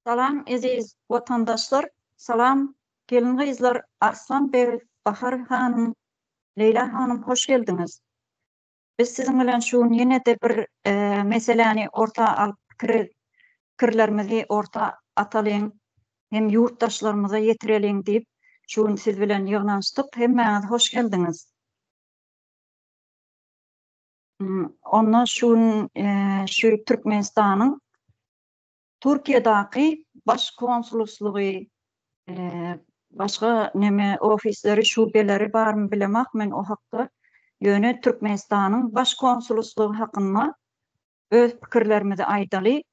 Salam aziz vatandaşlar, salam gelin kızlar Arslan Bey, Bahar Hanım, Leyla Hanım hoş geldiniz. Biz sizin bilen şu yine de bir meseleni orta alıp fikirlerimizi orta atalayın, hem yurttaşlarımıza yetirelim deyip şu siz bilen yığınlaştık. Hemmeniz hoş geldiniz. Onu şu Türkmenistan'ın Türkiye'deki baş konsolosluğu başga neme ofisleri, şubeleri barmy bilemek, men o hakda ýöne Türkmenistanyň baş konsoloslugy hakynda öz pikirlerimizi aýdaly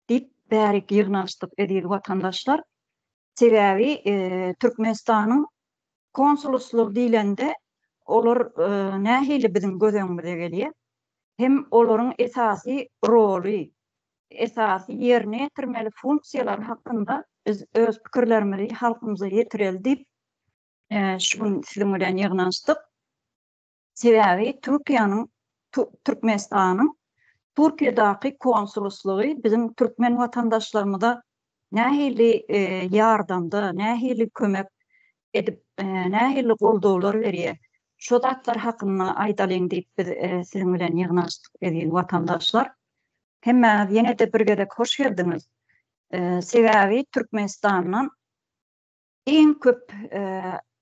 diýip bärik ýygnaşdyk edil watandaşlar. Sebäbi Türkmenistanyň konsoloslugy diýilende olar nähili biziň gözeňimize gelýär. Hem olaryň esasy roly, esasy ýerine ýetirmeli funksiýalar hakynda biz öz pikirlerimizi halkymyza ýetireli diýip şu siziň bilen ýygnaşdyk. Sebäbi Türkiýanyň Türkmenistanyň Türkiýedaky konsoloslugy bizim türkmen watandaşlarymyza nähili ýardamda, nähili kömek edip, nähili goldawlar berýär. Şo zatlar hakynda aýdalyň diýip biz siziň bilen ýygnaşdyk edil watandaşlar. Hemme yine de birgedek hoş geldiniz. Sebäbi Türkmenistanyň en köp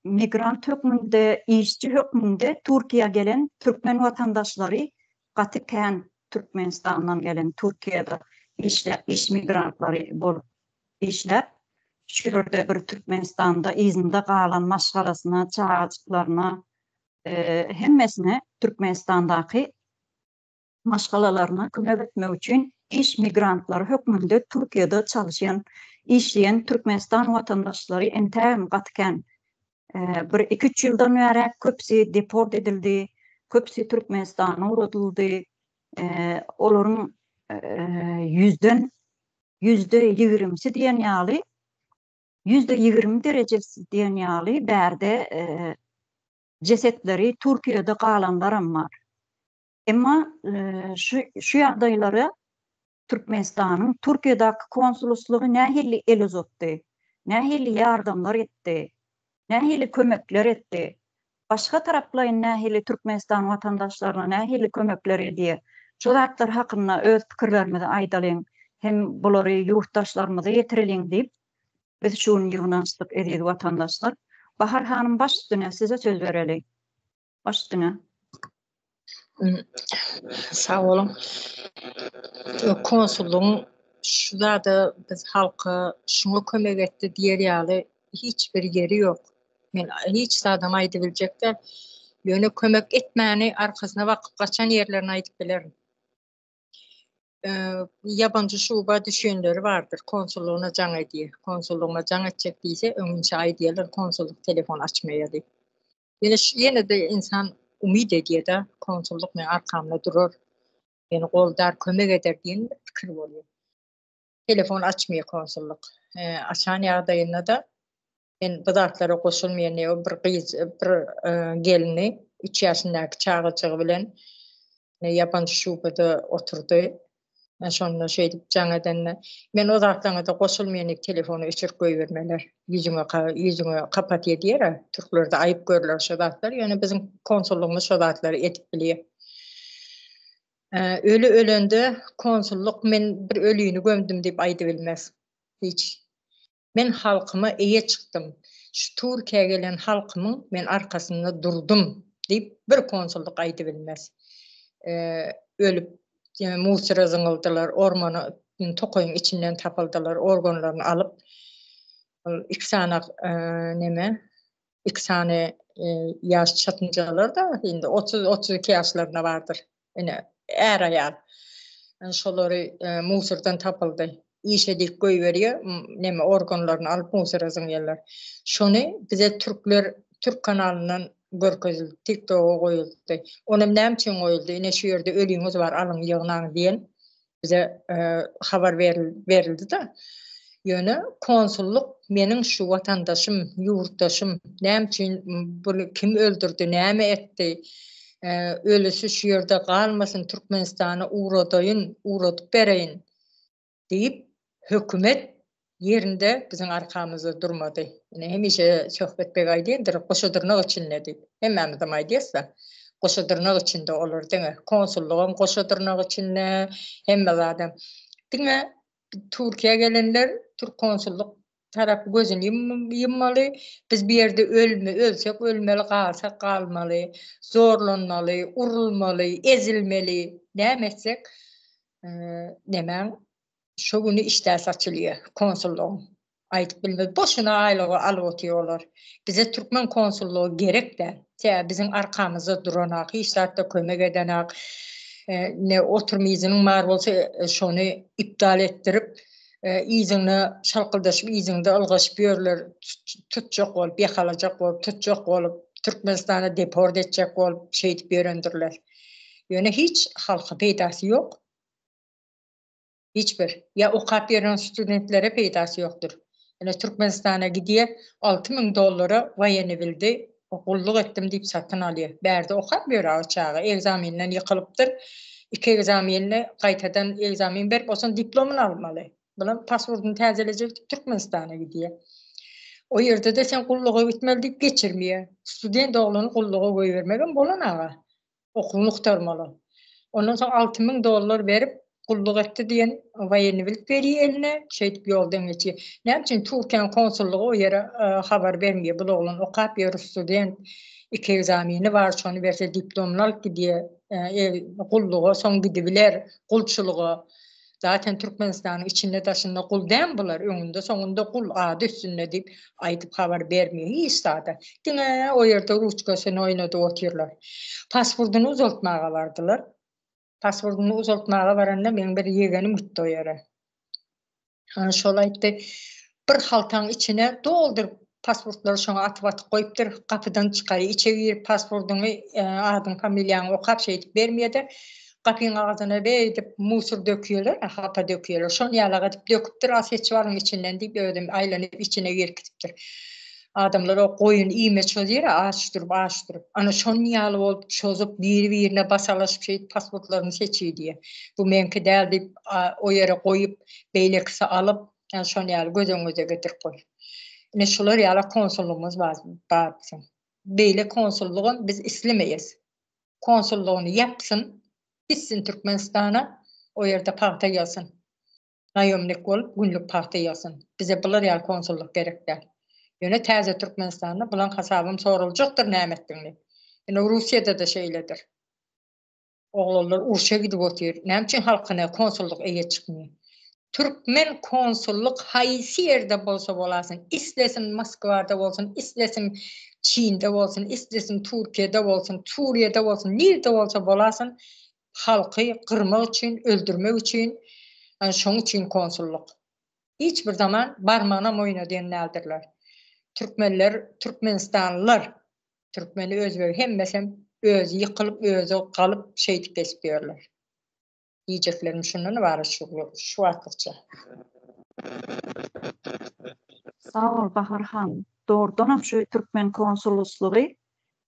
migrant hökmünde, işçi hökmünde Türkiýe gelen türkmen watandaşlary gatyken Türkmenistandan gelen Türkiýede iş migrantlary bolup işläp şurada bir Türkmenistanda izinde galan maşgalasyna, çağaçyklaryna, hemmesine Türkmenistandaky maşgalalarına kömek etmek üçin iş migrantlary hökmünde Türkiýede çalışan, işleyen Türkmenistan watandaşlary entägem gatken bir 2-3 ýyldan bäri köpsi deport edildi, köpsi Türkmenistana uğratyldy. Olaryň %20'si diýen ýaly, %20 derecesi diýen ýaly bärde jesetleri Türkiýede galanlarym bar. Emma şu ýagdaýlara Türkmenistanyň Türkiýedaky konsoloslugy nähili el uzatdy, nähili ýardamlar etdi, nähili kömekler etdi. Başga taraplaryň nähili Türkmenistan watandaşlaryna nähili kömekler edýär. Şu zatlar hakynda öz pikirlerimizi aýdalyň, hem bulary ýurtdaşlarymyza ýetireliň diýip biz şuny ýygnaşdyk edil watandaşlar. Bahar Hanım baş üstüne size söz bereli. Baş üstüne. Sağ olun. Konsulluğun şu da biz halka şunu kömek etti diýer ýaly hiçbir yeri yok. Men hiç adam aýdybiljek de ýöne kömek etmäni arkasyna bakyp gaçan ýerlerini aýdyp bilerim. Yabancı şuba düşünleri vardır. Konsolluğuna jaň edýär. Konsolluğuna jaň etjek diýse öňünçe aýdýarlar konsolluk telefon açmaýar diýip. Ýene de insan umid edýär de konsolluk men arkamda durur. Beni goldar kömek eder diýen pikir bolýar. Telefon açmaýar konsolluk. Açan ýagdaýynda da men bu zatlara goşulmaýan bir gelini 3 ýaşyndaky çağaçygy bilen yabancy şubada oturdy. Ben şonda şeýdip jaň edenle men o zatlaryňa da goşulmaýan telefonu öçürip goýbermeler. Ýüzüňe kapat edýär. Türklerde aýyp görler şo zatlar. Ýöne bizim konsollugymyz şo zatlary etip bilýär. Ölü ölende konsolluk men bir ölüýünü gömdüm diýip aýdy bilmez. Hiç. Men halkyma eýe çykdym. Şu Türkiýe gelen halkymyň men arkasynda durdum diýip bir konsolluk aýdy bilmez. Ölüp musura zyňyldylar, ormana tokoýun içinden tapyldylar, organlaryny alyp 2 sanak ýaş çatynjalar da indi 30-32 ýaşlaryna bardyr. Ene är aýal. Şolary musurdan tapyldy. İşedik goýberýär, organlaryny alyp musura zyňýarlar. Şonu bize Türk kanalynyň görkezildi, TikTok'a goýuldy. Onuň näme üçin goýuldy? Ine şu ýerde ölüňiz bar, alyň ýygnaň diýen bize habar berildi da. Ýöne konsulluk meniň şu watandaşym, ýurtdaşym näme üçin bunu kim öldürdi, näme etdi? Ölüsü şu ýerde galmasyn, Türkmenistana uğradyp bereýin diýip hökümet yerinde bizim arkamızda durmadı. Yani hemişe sohbet pek aydiyendir, koşudurnak içindeydi. Hemen de maydiysa, koşudurnak içinde olur, değil mi? Konsulluğum koşudurnak içinde, hem adam. Değil mi? Türkiye gelenler, Türk konsulluk tarafı gözünü yummalı. Biz bir yerde ölsek ölmeli, kalsak kalmalı, zorlanmalı, urulmalı, ezilmeli. Ne etsek? Demen şu günü işler saçılıyor konsulluğun. Aytıp bilmez. Boşuna aylığı alıp otuyorlar. Bize Türkmen konsulluğu gerek de. Bizim arkamızda duranak, işlerde kömek edenak. Ne oturma izinin var olsa şunu iptal ettirip izini şalkıldaşıp izinde alğaşıp yörler tutacak olup, yakalacak olup, tutacak olup, Türkmenistan'a deport edecek olup şey edip öğrendirler. Yani hiç halka peydası yok. Hiçbir. Ya okap veren studentlere peydası yoktur. Yani Türkmenistan'a gidiyor, $6,000 vayeni bildi, okulluk ettim deyip satın alıyor. Berdi okap veriyor açağı, egzaminden yıkılıptır. 2 egzaminle kaytadan egzamin verip olsun diplomunu almalı. Bunun pasportunu tazeleyecek Türkmenistan'a gidiyor. O yerde de sen kulluğu bitmeli deyip geçirmiyor. Student oğlunu kulluğu koyuvermeden bolan ağa. Okulunu kurtarmalı. Ondan sonra $6,000 verip kulluk etti diyen vayeni bilip veriyor eline, şey deyip yoldan geçiyor. Ne için Türkiye konsulluğu o yere haber vermiyor. Bu oğlun okap yer student 2 egzamini var, şunu verse diplomunu alıp gidiyor. Kulluğu, son gidibiler, kulçuluğu. Zaten Türkmenistan'ın içinde taşında kul dem bular, önünde sonunda kul adı üstünde deyip aytıp haber vermiyor. Hiç zaten. Yine o yerde Ruçkasını oynadı otuyorlar. Pasportunu uzaltmağa vardılar. Pasportunu uzaltmağa varanda ben bir yeğenim gitti o yere. Şolaydı bir haltanın içine doldurup pasportları şuna atıp koyuptur, kapıdan çıkayı, içeri girip pasportunu, adın, familyanı okap şey edip vermeyedi. Kapının ağzına beydip musur döküyorlar, hapa döküyorlar. Şunu yalağa edip döküptür, aseçivarın içinden deyip ödüm aylanıp içine girkitiptir. Adamlar o koyun iğme çözüyor, ağaçtırıp. Ana şunu yalı olup çözüp birine basalaşıp şey pasportlarını seçiyor diye. Bu menki değil deyip o yere koyup beyle kısa alıp yani şunu yalı göze getirip koy. Ne şular yalı konsolluğumuz var bizim. Beyle konsolluğun biz istemeyiz. Konsolluğunu yapsın, gitsin Türkmenistan'a, o yerde parta yazsın. Nayomlik olup günlük parta yazsın. Bize bular yalı konsolluk gerekler. Yani təzə Türkmenistan'da bulan hasabım sorulacaktır nämettinli. Yani Rusya'da da şeyledir. Oğlanlar Urş'a gidip otuyor. Ne için halkına konsulluk eye çıkmıyor? Türkmen konsulluk haysi yerde bolsa bolasın. İstesin Moskva'da olsun, istesin Çin'de olsun, istesin Türkiye'de olsun, Suriye'de olsun, nerede olsa bolasın. Halkı kırmak için, öldürmek için, yani şunun için konsulluk. Hiçbir zaman barmağına moyuna diyenlerdirler. Türkmenler, Türkmenistanlılar, Türkmeni özbek hemmesem öz yıkılıp özü kalıp şeydik espiyorlar. Yiyeceklerim şundan var şu atlıkça. Sağ ol Baharhan. Doğrudan şu Türkmen konsolosluğu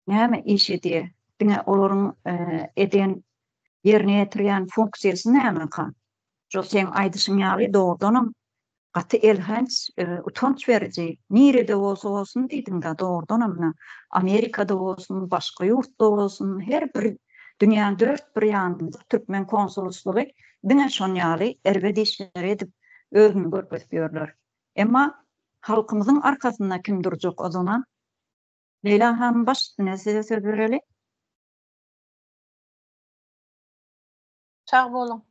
näme iş ediyor? Dine olorun eden yerine getirilen funksiyası näme kan? Jo sen aýdyşyň ýaly doğrudan gaty elhans utanç verici. Nirede bolsa bolsun diýdiň da doğrudan Amerikada bolsun, başga ýurtda bolsun, her bir dünýäniň dört bir ýanynda Türkmen konsoloslugy dine şon ýaly erbedişler edip özüni görkezip ýörler. Emma halkymyzyň arkasynda kim durjak o zaman? Leyla hanım başyna size söz bereli. Sağ olun.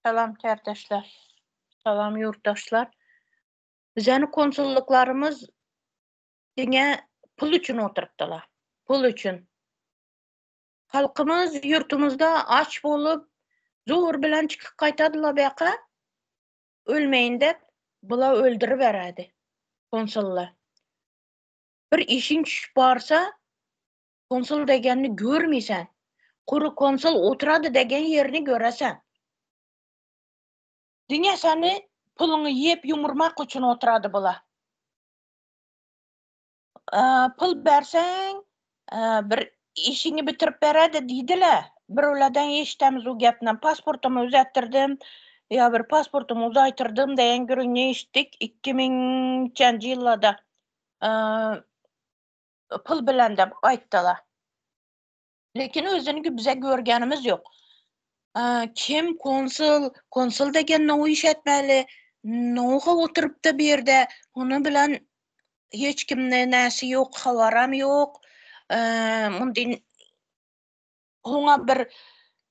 Salam kardeşler. Salam yurttaşlar. Bizani konsulluklarımız dine pul üçün oturupdylar. Pul üçün. Halkımız yurtumuzda aç bolup zor bilen çıkıp kaytadılar beqa. Ölmeyin dep bula öldürüp beradi konsullar. Bir işin düşüp barsa konsul degenini görmeysen. Kuru konsul oturadı degen yerini göresen. Dünya seni pulunu yiyip yumurmak için oturadı bula. Pul bersen bir işini bitirip beradi deydiler. Bir oladan eşitemiz o gapdan. Pasportumu uzattirdim. ya bir pasportumu uzaytırdım deýen görüňe işdik 2000-nji ýylda pul bilen de aýtdylar. Lekin özüni bize görgenimiz yok. Kim konsul degen ne iş etmeli, noga oturup bir yerde onu bilen hiç kimne näsi yok, habaram yok. Mundin ona bir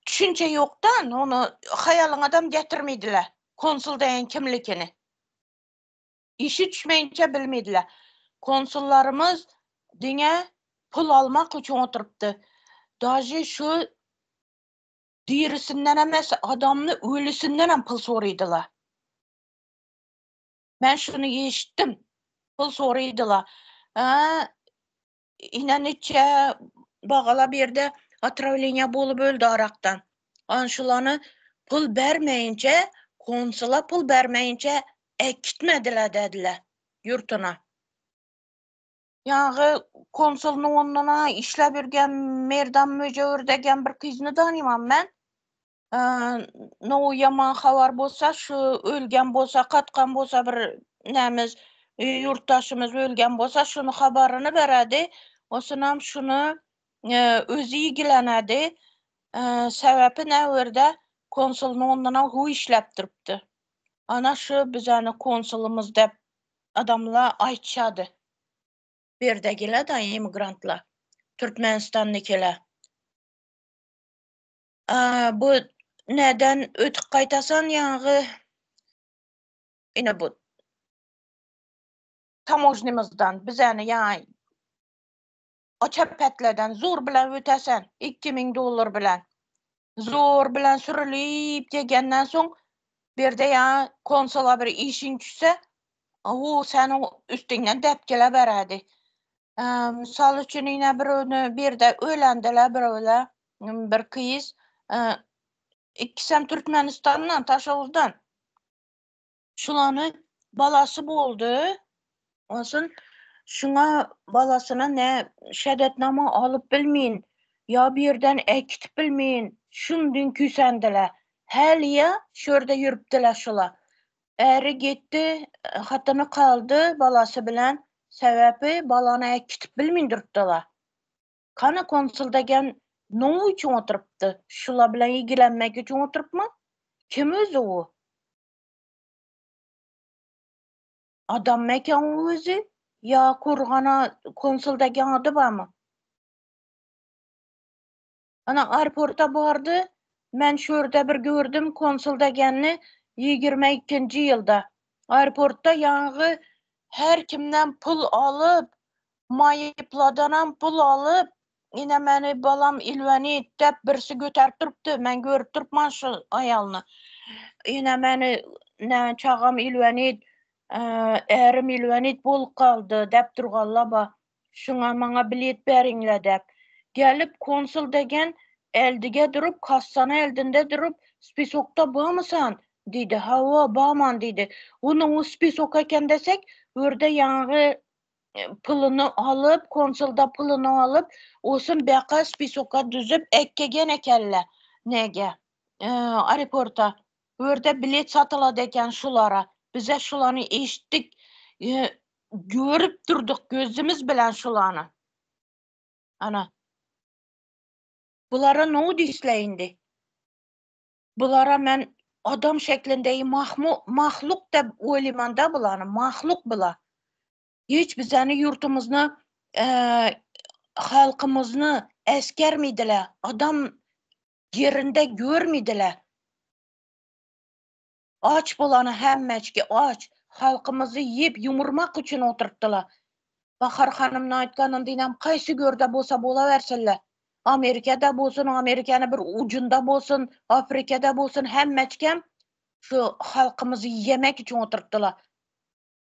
düşünce yoktan onu hayalyňa adam getirmediler. Konsul degen kimlikini. İşi düşmeyince bilmediler. Konsullarımız diňe pul almak üçin oturupdy. Daji şu dirisinden emes adamny ölüsünden hem pul soraýdylar. Ben şunu eşitdim. Pul soraýdylar. Ina neçe bagala berde atravleniya bolup öldü araktan. Anşulany pul bermeyince, konsula pul bermeyince gitmediler dediler yurtuna. Yağı konsulunu onuna işle birgen merdan mücevir degen bir kızını tanıymam ben. No yaman havar bolsa, şu ölgen bolsa, katkan bolsa bir nämiz yurttaşımız ölgen bolsa, şunu habarını beredi. Osunam şunu özü ilgilenedi. Sebebi näwerde konsulunu onuna hu işlepdiripdi. Ana şu bizani konsulumuz dep adamla aýtşady. Berdegiler da emigrantlar. Türkmenistan'dakiler. Bu neden ötüp kaytasan yağı yine bu tamojnimizdan bizani yani açapetlerden zor bilen ötesen $2000 bilen zor bilen sürülüp degenden soň bir de ya konsola bir işin düşse o sen o üstünden depkele beredi. Misal üçün yine bir de ölendiler bir öyle bir kız İkisem Türkmenistan'dan Taşavuz'dan şulanı balası boldu. Olsun şuna balasına ne şedetnama alıp bilmeyin ya bir yerden ekitip bilmeyin şundun küsendiler. Heliye şurada yürüpdiler şula. Eri gitti hatını kaldı balası bilen sebebi balana ekitip bilmeyin durupdilar. Kana konsul degen ne için oturupdy? Şula bilen ilgilenmek için oturupmy? Kim özü o? Adam mekan özü ya kurgana konsul degen adı barmy? Ana aeroporta bardy. Men şurada bir gördüm konsul degenni 22-nji ýylda. Aeroportda ýaňy her kimden pul alıp, mayıpladan pul alıp, yine meni balam ilveni dep birisi göterip durupdy. Men görüp durupman şu aýalyny. Yine meni çağam ilveni, erim ilveni bolup kaldı dep durganlar ba. Şuna maňa bilet beriňler dep. Gelip konsul degen eldige durup, kassana eldinde durup, spisokta bağmısan? Dedi, hava bağman dedi. Onun o spisok eken desek, örde yağı pulunu alıp, konsulda pulunu alıp, olsun beka spisoka düzüp, ekkegen ekelle. Nege? Aeroporta. Örde bilet satıladı eken şulara. Bize şulanı eşittik, görüp durduk gözümüz bilen şulanı. Ana. Bulara ne disleyindi? Bulara men adam şeklindeyi mahluk da olimanda bulanı, mahluk bula. Hiç bizani yurtumuzni, halkımızını eskermediler, adam yerinde görmediler. Aç bulanı hemmeçki aç, halkımızı yiyip yumurmak için oturttular. Bahar hanımna aytganym dinem kaysi görde bolsa bola verseler. Amerika'da bolsun, Amerika'nın bir ucunda bolsun, Afrika'da bolsun hemmeçkem şu halkımızı yemek için oturttular.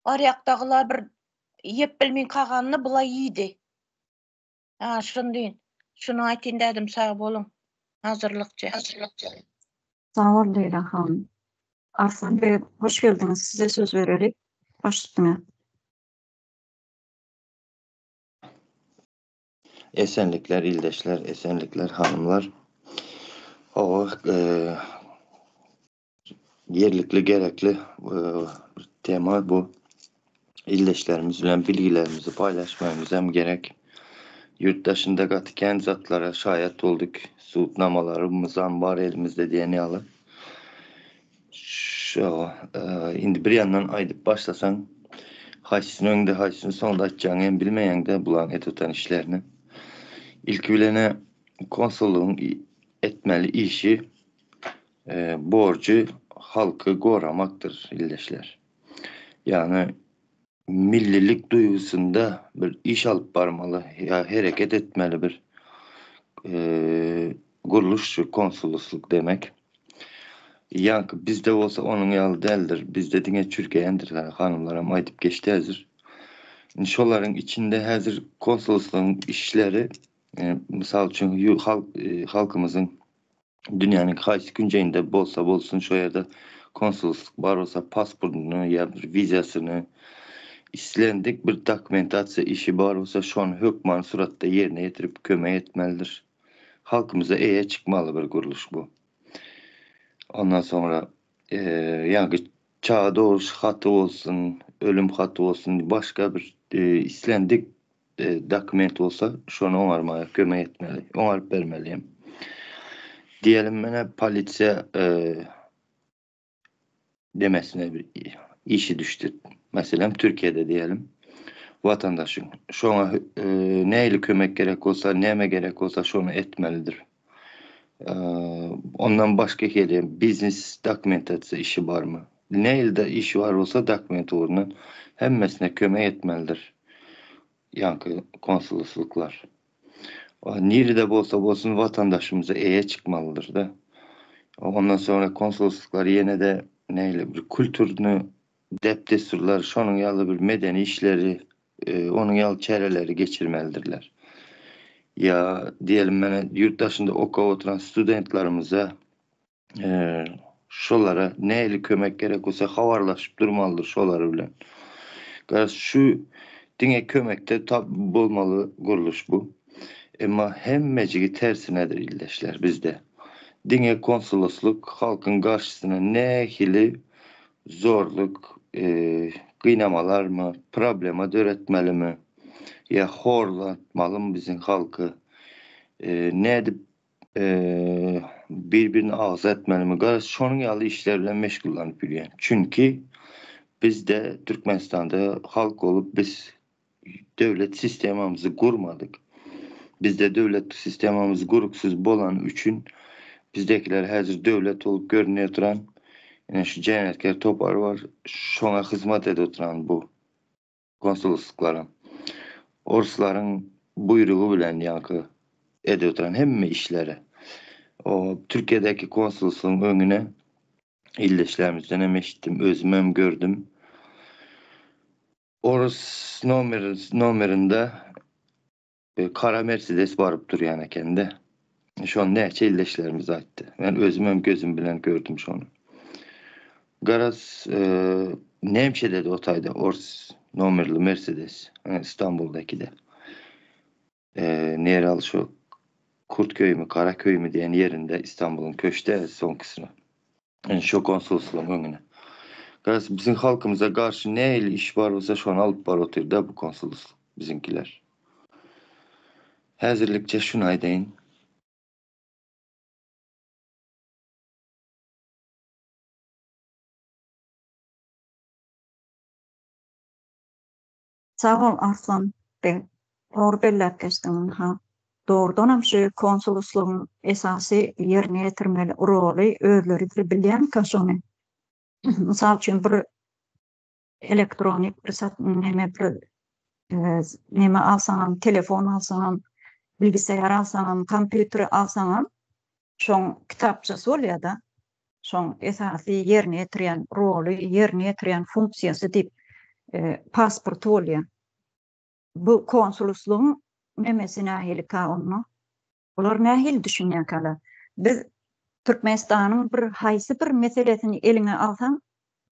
Arayaktagylar bir yep bilmeyin kaganyny bula yiydi. Şundayn. Şunu aýtyn dedim, sağ bolun. Hazırlıkça. Sağ ol Leyla hanım. Arslan Bey, hoş geldiniz. Size söz vererek başlattım. Esenlikler ildeşler, esenlikler hanımlar. yerlikli gerekli bir tema bu. İldeşlerimizle bilgilerimizi paylaşmamız hem gerek. Yurttaşında gatiken zatlara şayet olduk. Suutnamalarımızdan var elimizde diye ne alır. Indi bir yandan aydıp başlasan haysını önde haysını sonunda açacağını en bilmeyen de bulan etutan işlerini. İlk bilene konsolluğun etmeli işi borcu halkı koramaktır ildeşler. Yani millilik duygusunda bir iş alıp barmalı ya hareket etmeli bir kuruluş konsolosluk demek. Yani bizde olsa onun yalı değildir. Bizde dine Türkiye'yendir hanımlara aydıp geçti hazır. Şoların içinde hazır konsolosluğun işleri misal için halkımızın dünyanın kaysi günceyinde bolsun şu yerde konsolosluk var olsa pasportunu ya bir vizasını İslendik bir dokumentasyon işi var olsa şon hükman suratta yerine getirip kömeği etmelidir. Halkımıza çıkmalı bir kuruluş bu. Ondan sonra yani çağa doğuş hatı olsun, ölüm hatı olsun, başka bir islendik dokument olsa şonu onarmaya kömeği etmeli, onarıp vermeliyim. Diyelim bana politsiye demesine bir işi düştü. Mesela Türkiye'de diyelim. Vatandaşın şuna neyle kömek gerek olsa, neme gerek olsa şunu etmelidir. Ondan başka yere business dokumentasyon işi var mı? Neyle işi var olsa dokument uğruna hemmesine kömek etmelidir. Yani konsolosluklar. Nerede olsun vatandaşımıza çıkmalıdır da. Ondan sonra konsolosluklar yine de neyle bir kültürünü deptesurlar, şunun yalı bir medeni işleri onun yal çereleri geçirmelidirler. Ya diyelim bana yurttaşında oturan studentlarımıza şolara neyle kömek gerek olsa havarlaşıp durmalıdır şoları bilen. Gaz şu dine kömekte tabi bulmalı kuruluş bu. Ama hem mecigi tersinedir ildeşler bizde. Dine konsolosluk halkın karşısına nehili zorluk, kıynamalar mı, problema döretmeli mi? Ya horlatmalı mı bizim halkı? Ne edip birbirini ağzı etmeli mi? Gayet şunun yalı işlerle meşgullanıp yürüyen. Çünkü biz de Türkmenistan'da halk olup biz devlet sistemimizi kurmadık. Bizde devlet sistemimiz kuruksuz bolan için bizdekiler hazır devlet olup görünüyor duran yani şu cennetkar topar var. Şuna hizmet edip oturan bu konsoloslukların. Orsların buyruğu bilen yankı edip oturan hemme işleri. O Türkiye'deki konsolosluğun önüne ildeşlerimizden hem eşittim, özümem gördüm. Ors numarında kara Mercedes varıp dur yani kendi. Şu an neyse ildeşlerimiz aitti. Ben özümem gözüm bilen gördüm şunu. Garaz Nemşe dedi otayda Ors numarlı Mercedes. İstanbul'daki de. Neralı şu Kurtköy mü Karaköy mü diyen yerinde İstanbul'un köşte son kısmı. Yani şu konsolosluğun önüne. Garaz bizim halkımıza karşı neyle iş var olsa şu an alıp var otur da bu konsolosluk bizimkiler. Hazırlıkça şunu aydayın. Sağ ol Arslan Bey. Doğru belli geçtin ha. Doğrudan hem şu konsolosluğun esası yerine getirmeli rolü özleri bilen kaşonu. Misal için bir elektronik bir neme bir neme alsam, telefon alsam, bilgisayar alsam, kompüter alsam, şon kitapçası oluyor da, şon esası yerine getiren rolü, yerine getiren funksiyası deyip pasport oluyor. Bu konsolosluğun nemesi nahili ka onu. Olar nahil düşünen kala. Biz Türkmenistan'ın bir haysi bir meselesini eline alsan,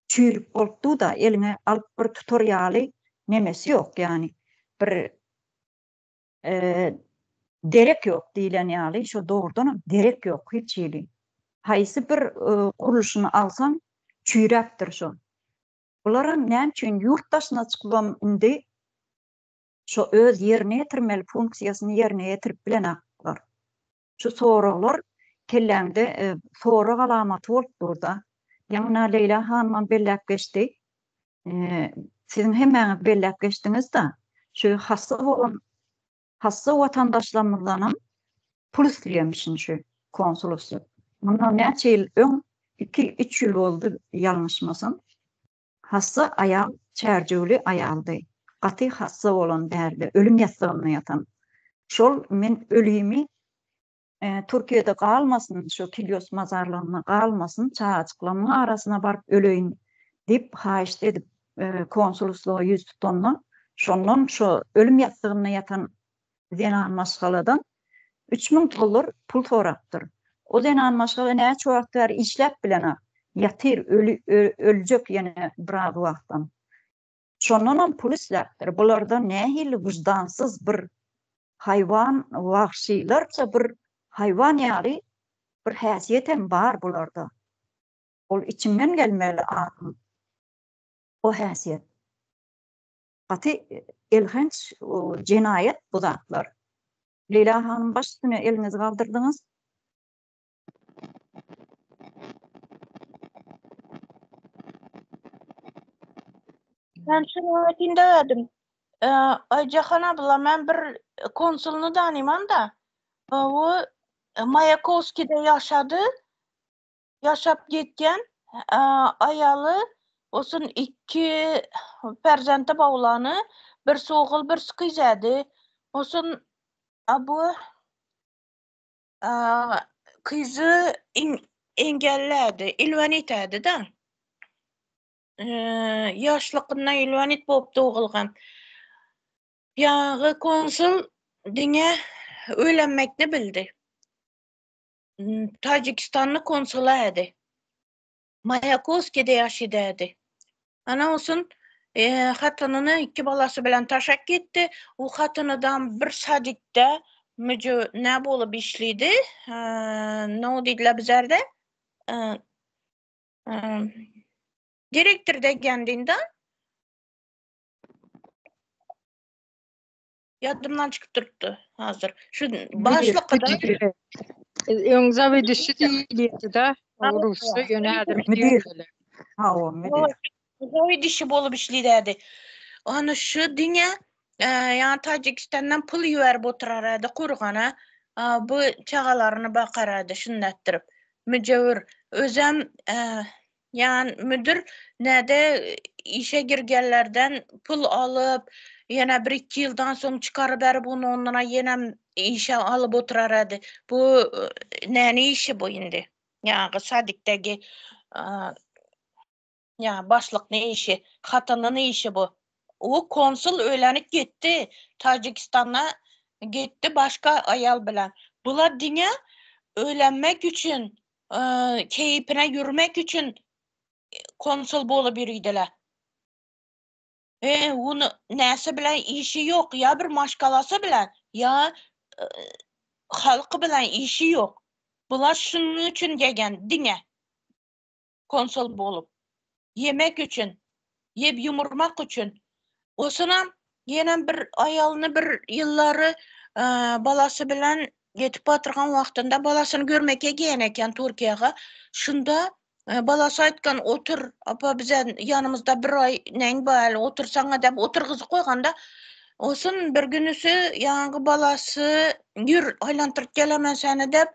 çürük oldu da eline alıp bir tutoriali nemesi yok yani. Bir derek yok diyen yani. Şu doğrudan derek yok hiç yeri. Haysi bir kuruluşunu alsan, çüýräpdir şu. Olaryň näme üçin ýurtdaşyna çykylam indi şu öz ýerine ýetirmeli funksiýasyny ýerine ýetirip bilen aklar. Şu soraglar kelläňde sorag alamaty bolup durda. Ýa-ni Leyla hanymam belläp geçdi. Sizin hemäňiz belläp geçdiňiz da şu hassa watandaşlarymyzdan pul isleýärmişin şu konsulusy. Mundan näçe ýyl öň 2-3 ýyl boldy ýalňyşmasam. Hassa ayal çärjüli ayaldy. Gaty hassa bolan därdi, ölüm ýasagyna ýatan. Şol men ölümi Türkiýede galmasyn, şu Kilyos mazarlaryna galmasyn, çaçyklama arasyna baryp öleýin dip haýyş edip konsulusluğa ýüz tutanlar. Şondan şu ölüm ýasagyna ýatan Zenan Maşgaladan $3000 pul sorapdyr. O Zenan Maşgala näçe wagtlar işläp bilen ýatyr, öljek ýene bir wagtdan. Şondan pul isläpdir. Bularda nähili wyjdansyz bir hayvan, wahşylarça bir hayvan ýaly bir häsiýetem bar bularda. Ol içimden gelmeli arym. O häsiýet. Gaty elhenç jinayet bu zatlar. Leyla hanym başyny elinizi galdyrdyňyz. Ben şunu ötinde verdim. Ayjahan abla, ben bir konsulunu danıyman da. O Mayakovski'de yaşadı. Yaşap gitken ayalı olsun 2 perzente bağlanı, bir soğul bir sıkıyzadi. Olsun bu kızı engelledi, ilvanit edi da. Yaşlykyndan ilvanit bolup doğulgan. Ýaňy konsul diňe öýlenmekni bildi. Tajikistanly konsula edi. Mayakovski'de ýaşaýdy. Ana olsun hatynyny 2 balasy bilen taşak gitdi. O hatynydan bir sadikde ne bolup işlidi? Ne diýdiler bizlerde? Direktor degendinden yadımdan çıkıp durdu hazır. Şu başlıkta Öň zawedişi diýildi da, Rusça yönädirmek. Ha o müdir. Zawedişi bolup işlidi. Onu şu diňe ýa Tajikistandan pul ýüberip oturarady gurgana, bu çagalaryny bakarady şundatdyryp. Müjewir özem ýa müdür näde işe girgenlerden pul alıp ýene 1-2 ýyldan soň çykaryp berip onu ondan ýene işe alıp oturarady. Bu näne işi bu indi? Ýa sadikdegi ýa başlykyň işi, hatynyň işi bu. O konsul öýlenip gitdi. Tajikistan'a gitti başka ayal bilen. Bular diňe öýlenmek üçin, keypine yürümek üçin konsul bolup ýürüýdiler. Onu näse bilen işi yok, ya bir maşgalası bilen, ya halkı bilen işi yok. Bular şunun üçün gelgen diňe konsul bolup. Yemek üçün, yep yumurmak üçün. Osuna ýene bir ayalyny bir ýyllary balasy bilen getip batyrgan wagtynda balasyny görmekge gelýän eken Türkiýeге. Şunda balası aýtgan otur, apa bize ýanymyzda bir ay näň bäl otursaňa dep oturgyzyp goýganda, osun bir günüsü ýangy balasy ýür aýlantyryp gelemen seni dep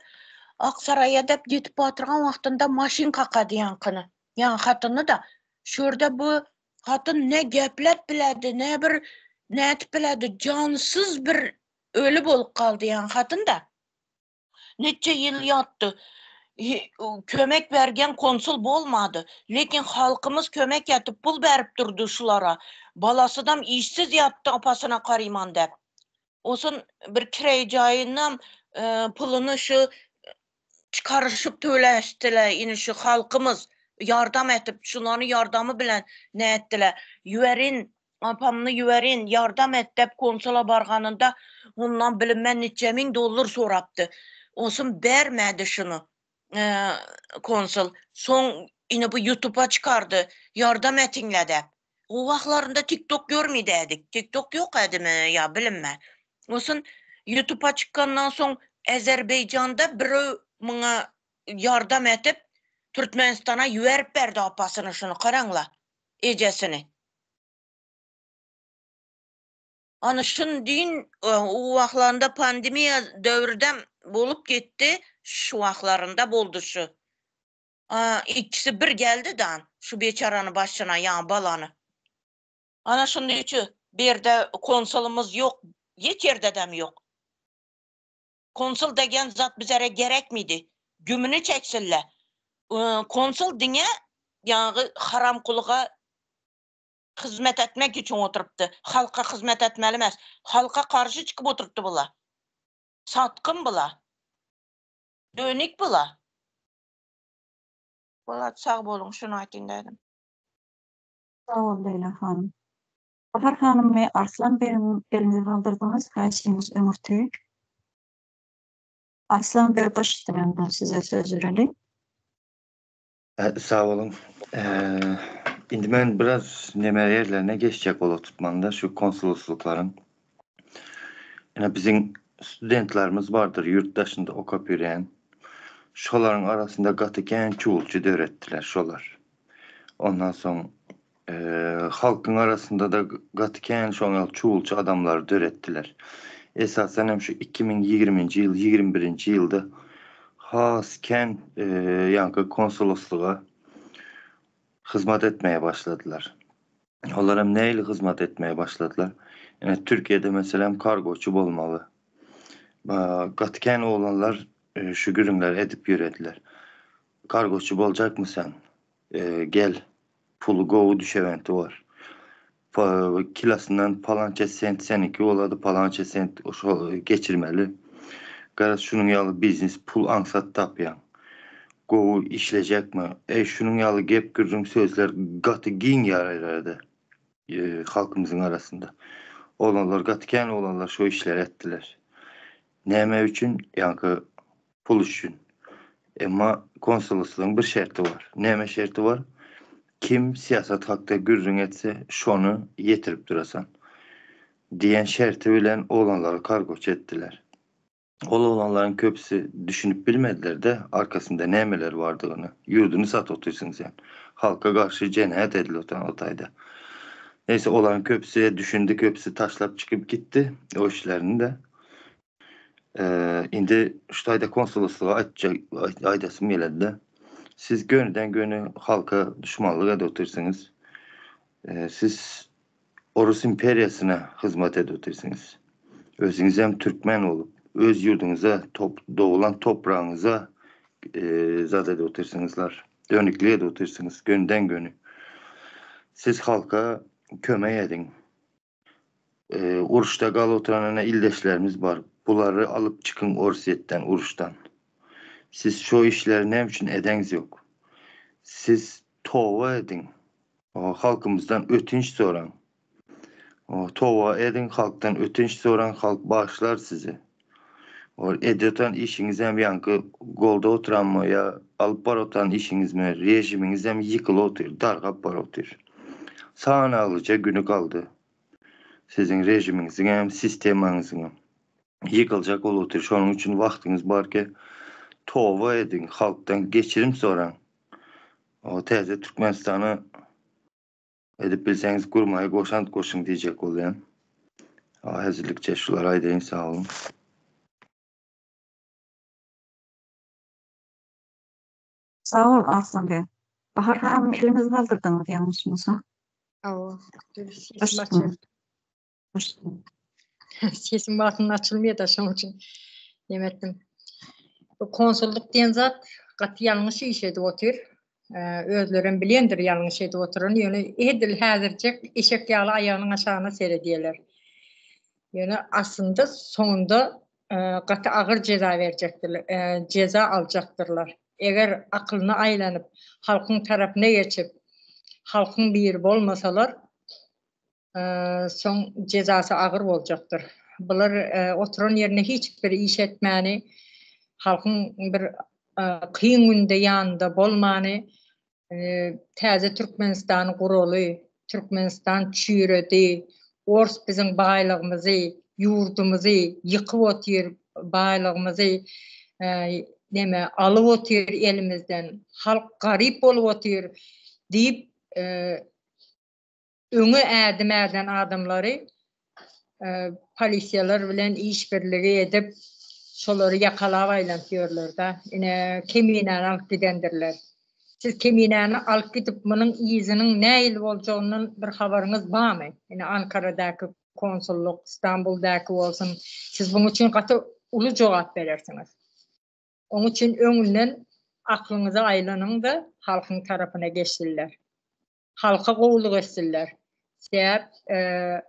Aksaray'a dep getip batyrgan wagtynda maşin kakady ýankyny. Ýa hatyny da şurda bu hatyn ne geplep biledi, ne bir nätip biledi, cansız bir ölü bolup kaldy ýa hatyn da. Neçe ýyl ýatdy. Kömek bergen konsul bolmadı. Lekin halkımız kömek yatıp pul berip durdu şulara. Balasıdam işsiz yattı apasına qarayman dep. Osun bir kireyjayynam pulunu şu çıkarışıp töleşdiler. Yine şu halkımız yardam etip şuların yardamı bilen ne ettiler? Yüverin, apamını yüverin, yardım et dep konsula barganında ondan bilinmen neçe min dollar soraptı. Osun bermedi şunu konsul. Son yine bu YouTube'a çıkardı. Yardım etinle de. O vaxtlarında TikTok görmeyeydik. TikTok yok idi mi ya bilinme. Olsun YouTube'a çıkandan son Azerbaycan'da biri bana yardım etip Türkmenistan'a yüverip berdi apasını şunu karangla. Ecesini. Ana şun deyin o vaxtlarında pandemiya dövrüde bolup gitti. Şu vaxtlarında boldu şu. İkisi bir geldi dan şu beçaranı başına ya balanı. Ana şunun için bir yerde konsolumuz yok. Hiç yerde de yok. Konsul degen zat bizlere gerek miydi? Gümünü çeksinler. Konsul dine yani haram kuluğa hizmet etmek için oturuptu. Halka hizmet etmeli emas. Halka karşı çıkıp oturuptu bula. Satkın bula. Dönük bula. Bula sağ bolun şunu aytayım dedim. Sağ ol Leyla hanım. Bahar hanım ve Arslan Bey'in elini kaldırdınız. Kaçtığımız ömürtüyü. Arslan Bey başlayın size söz verelim. Sağ olun. Indi ben biraz neme yerlerine geçecek olu tutmanda şu konsoloslukların. Yani bizim studentlarımız vardır yurttaşında okup yürüyen. Şoların arasında gatıken çuğulcu öğrettiler şolar. Ondan sonra halkın arasında da gatıken şoňal çuğulcu adamlar öğrettiler. Esasen hem şu 2020 yıl, 21. yılda hasken yankı konsolosluğa hizmet etmeye başladılar. Onlar hem neyle hizmet etmeye başladılar? Yani Türkiye'de mesela kargoçu olmalı. Gatken olanlar şu gürümler edip yürediler. Kargoçu olacak mı sen? Gel. Pulu govu düşeventi var. Kilasından palanca sent seniki oladı palanca sent geçirmeli. Garaz şunun yalı biznes pul ansat tapyan. Govu işleyecek mi? Şunun yalı gep gürüm sözler gatı gin yaraylardı. Halkımızın arasında. Olanlar gatken olanlar şu işler ettiler. Neme üçün? Yankı pul üçün. Ama konsolosluğun bir şerti var. Neme şerti var? Kim siyasat hakta gürrün etse şonu yetirip durasan. Diyen şerti bilen olanları kargoç ettiler. Olanların köpüsü düşünüp bilmediler de arkasında nemeler vardığını. Yurdunu sat otursun sen. Halka karşı cenayet edil otayda. Neyse olan köpüsüye düşündü, köpüsü taşlap çıkıp gitti o işlerini de. Indi şutayda konsolosluğa aydasım geledi de. Siz gönülden gönü halka düşmanlık edotursunuz. Siz Orus imperiyasına hizmet edotursunuz. Özünüz hem Türkmen olup, öz yurdunuza, doğulan toprağınıza zat edotursunuzlar. Dönüklüğe edotursunuz, gönülden gönü. Siz halka kömeği edin. Uruşta gal oturanana ildeşlerimiz var. Bunları alıp çıkın Orsiyetten, Uruş'tan. Siz şu işleri ne için edeniz yok. Siz tova edin. Halkımızdan ötünç soran. Tova edin halktan ötünç soran halk bağışlar sizi. Edeten işiniz hem yankı golda oturan mı ya alıp bar oturan işiniz mi rejiminiz hem yıkılı otur, dargap bar otur. Sağına alıca günü kaldı. Sizin rejiminizin hem sistemanızın yıkılacak ol otur. Şunun için vaktiniz var ki tova edin halktan geçirim soran. O teze Türkmenistan'ı edip bilseniz kurmaya koşun diyecek oluyor. Hazırlıkça şular aydayın sağ olun. Sağ ol Arslan Bey. Bahar hanım elinizi kaldırdınız yanlışınız ha? Sesim batının açılmıyor da şunun için demettim. Bu konsolluk diyen zat katı yanlış iş edip otur. Özlerin bilendir yanlış edip oturun. Yani edil hazırcak eşek yağlı ayağının aşağına seyrediyorlar. Yani aslında sonunda katı ağır ceza verecektirler. Ceza alacaktırlar. Eğer aklına aylanıp halkın tarafına geçip halkın bir yeri olmasalar son cezası ağır olacaktır. Bunlar oturan yerine hiçbir iş etmeni, halkın bir kıyın günde yanında bolmani, Täze Türkmenistan guraly, Türkmenistan çüredi, Ors bizim baylygymyzy, yurdumuzy yıkyp otyr, baylygymyzy neme alyp otyr elimizden, halk garip bolup otyr diýip öňe ädimärden adamlary polisiýalar bilen işbirligi edip şolary yakalap aýlantyýarlar da. Ine keminäni alyp gidendirler. Siz keminäni alyp gidip munyň iziniň näil boljagynyň bir habaryňyz barmy? Ine Ankara'daky konsulluk, İstanbul'daky bolsun, siz buň üçin gaty uly jogap berersiňiz. Oň üçin öňünden aklyňyza aýlanyň da halkyň tarapyna geçdiler. Halka gowuluk etdiler. Sebäp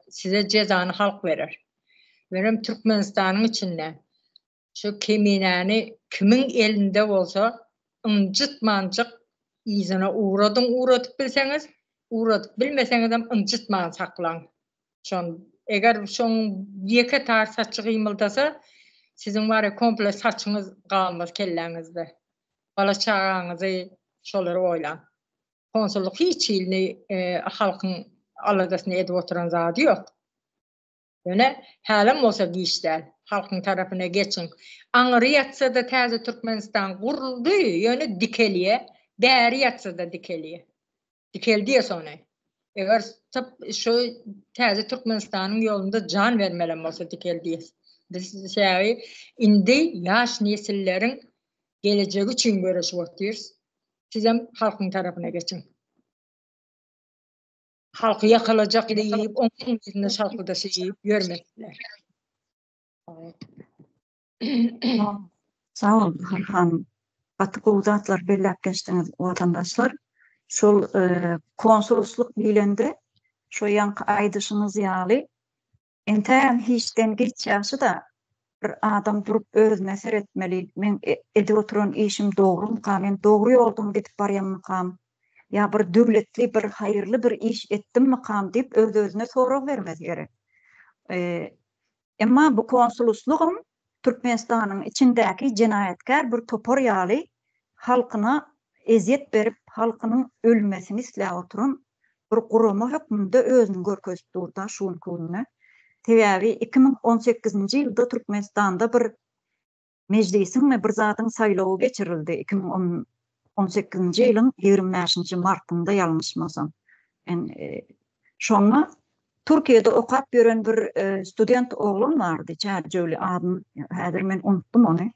size cezany halk berer. Benim Türkmenistanyň içinde şu keminäni kimin elinde bolsa ıncıtmanjyk izine uğradyp bilseňiz, uğradyp bilmeseňiz hem ıncıtman saklaň. Şon eger şoň ýeke tar saçy gymyldasa sizin var ya komple saçyňyz galmaz kelläňizde. Bala çağaňyzy şolary oýlan. Konsulluk hiç ilni halkyň aladasyny edip oturan zady ýok. Ýöne hälim bolsa giýişdäl, halkyň tarapyna geçiň. Aňyry ýatsa da täze Türkmenistan guruldy, ýöne dikelýe, bäri ýatsa da dikelýe. Dikeldiýe sonra. Eger şu täze Türkmenistanyň ýolunda can vermelen bolsa dikeldiýe. Biz şäwi indi ýaş nesilleriň gelejegi üçin görüşip otyrs. Siz hem halkyň tarapyna geçiň. Halky yakalacak diýip, onun ýerine şalkyda şeýip ýörmekler. Sağ ol Harhan. Gaty gowdatlar belläp geçdiňiz watandaşlar. Şol konsulosluk bilende şo ýanky aýdyşyňyz ýaly entäm hiçden geçýäşi da bir adam durup özüne seretmeli. Men edip oturan işim dogry, men dogry ýoldan gidip barýanmykam? Ya bir döwletli, bir hayırlı bir iş etdim mi kam deyip öz-özüne sorak vermez gerek. Emma bu konsolosluğum Türkmenistanyň içindäki jenaýatkär bir topar ýaly halkyna eziyet berip halkynyň ölmesini isläp oturan bir gurama hökmünde özüni görkezip durda şuň kununa. Täbäbi 2018-nji ýylda Türkmenistanda bir mejlisiň we bir zatyň saýlawy geçirildi. 2018-nji ýylyň 25-nji martynda ýalňyşmasam. Şonda Türkiýede okap ýören bir student oglum bardy. Çärjewli adyny häzir men unutdum onu.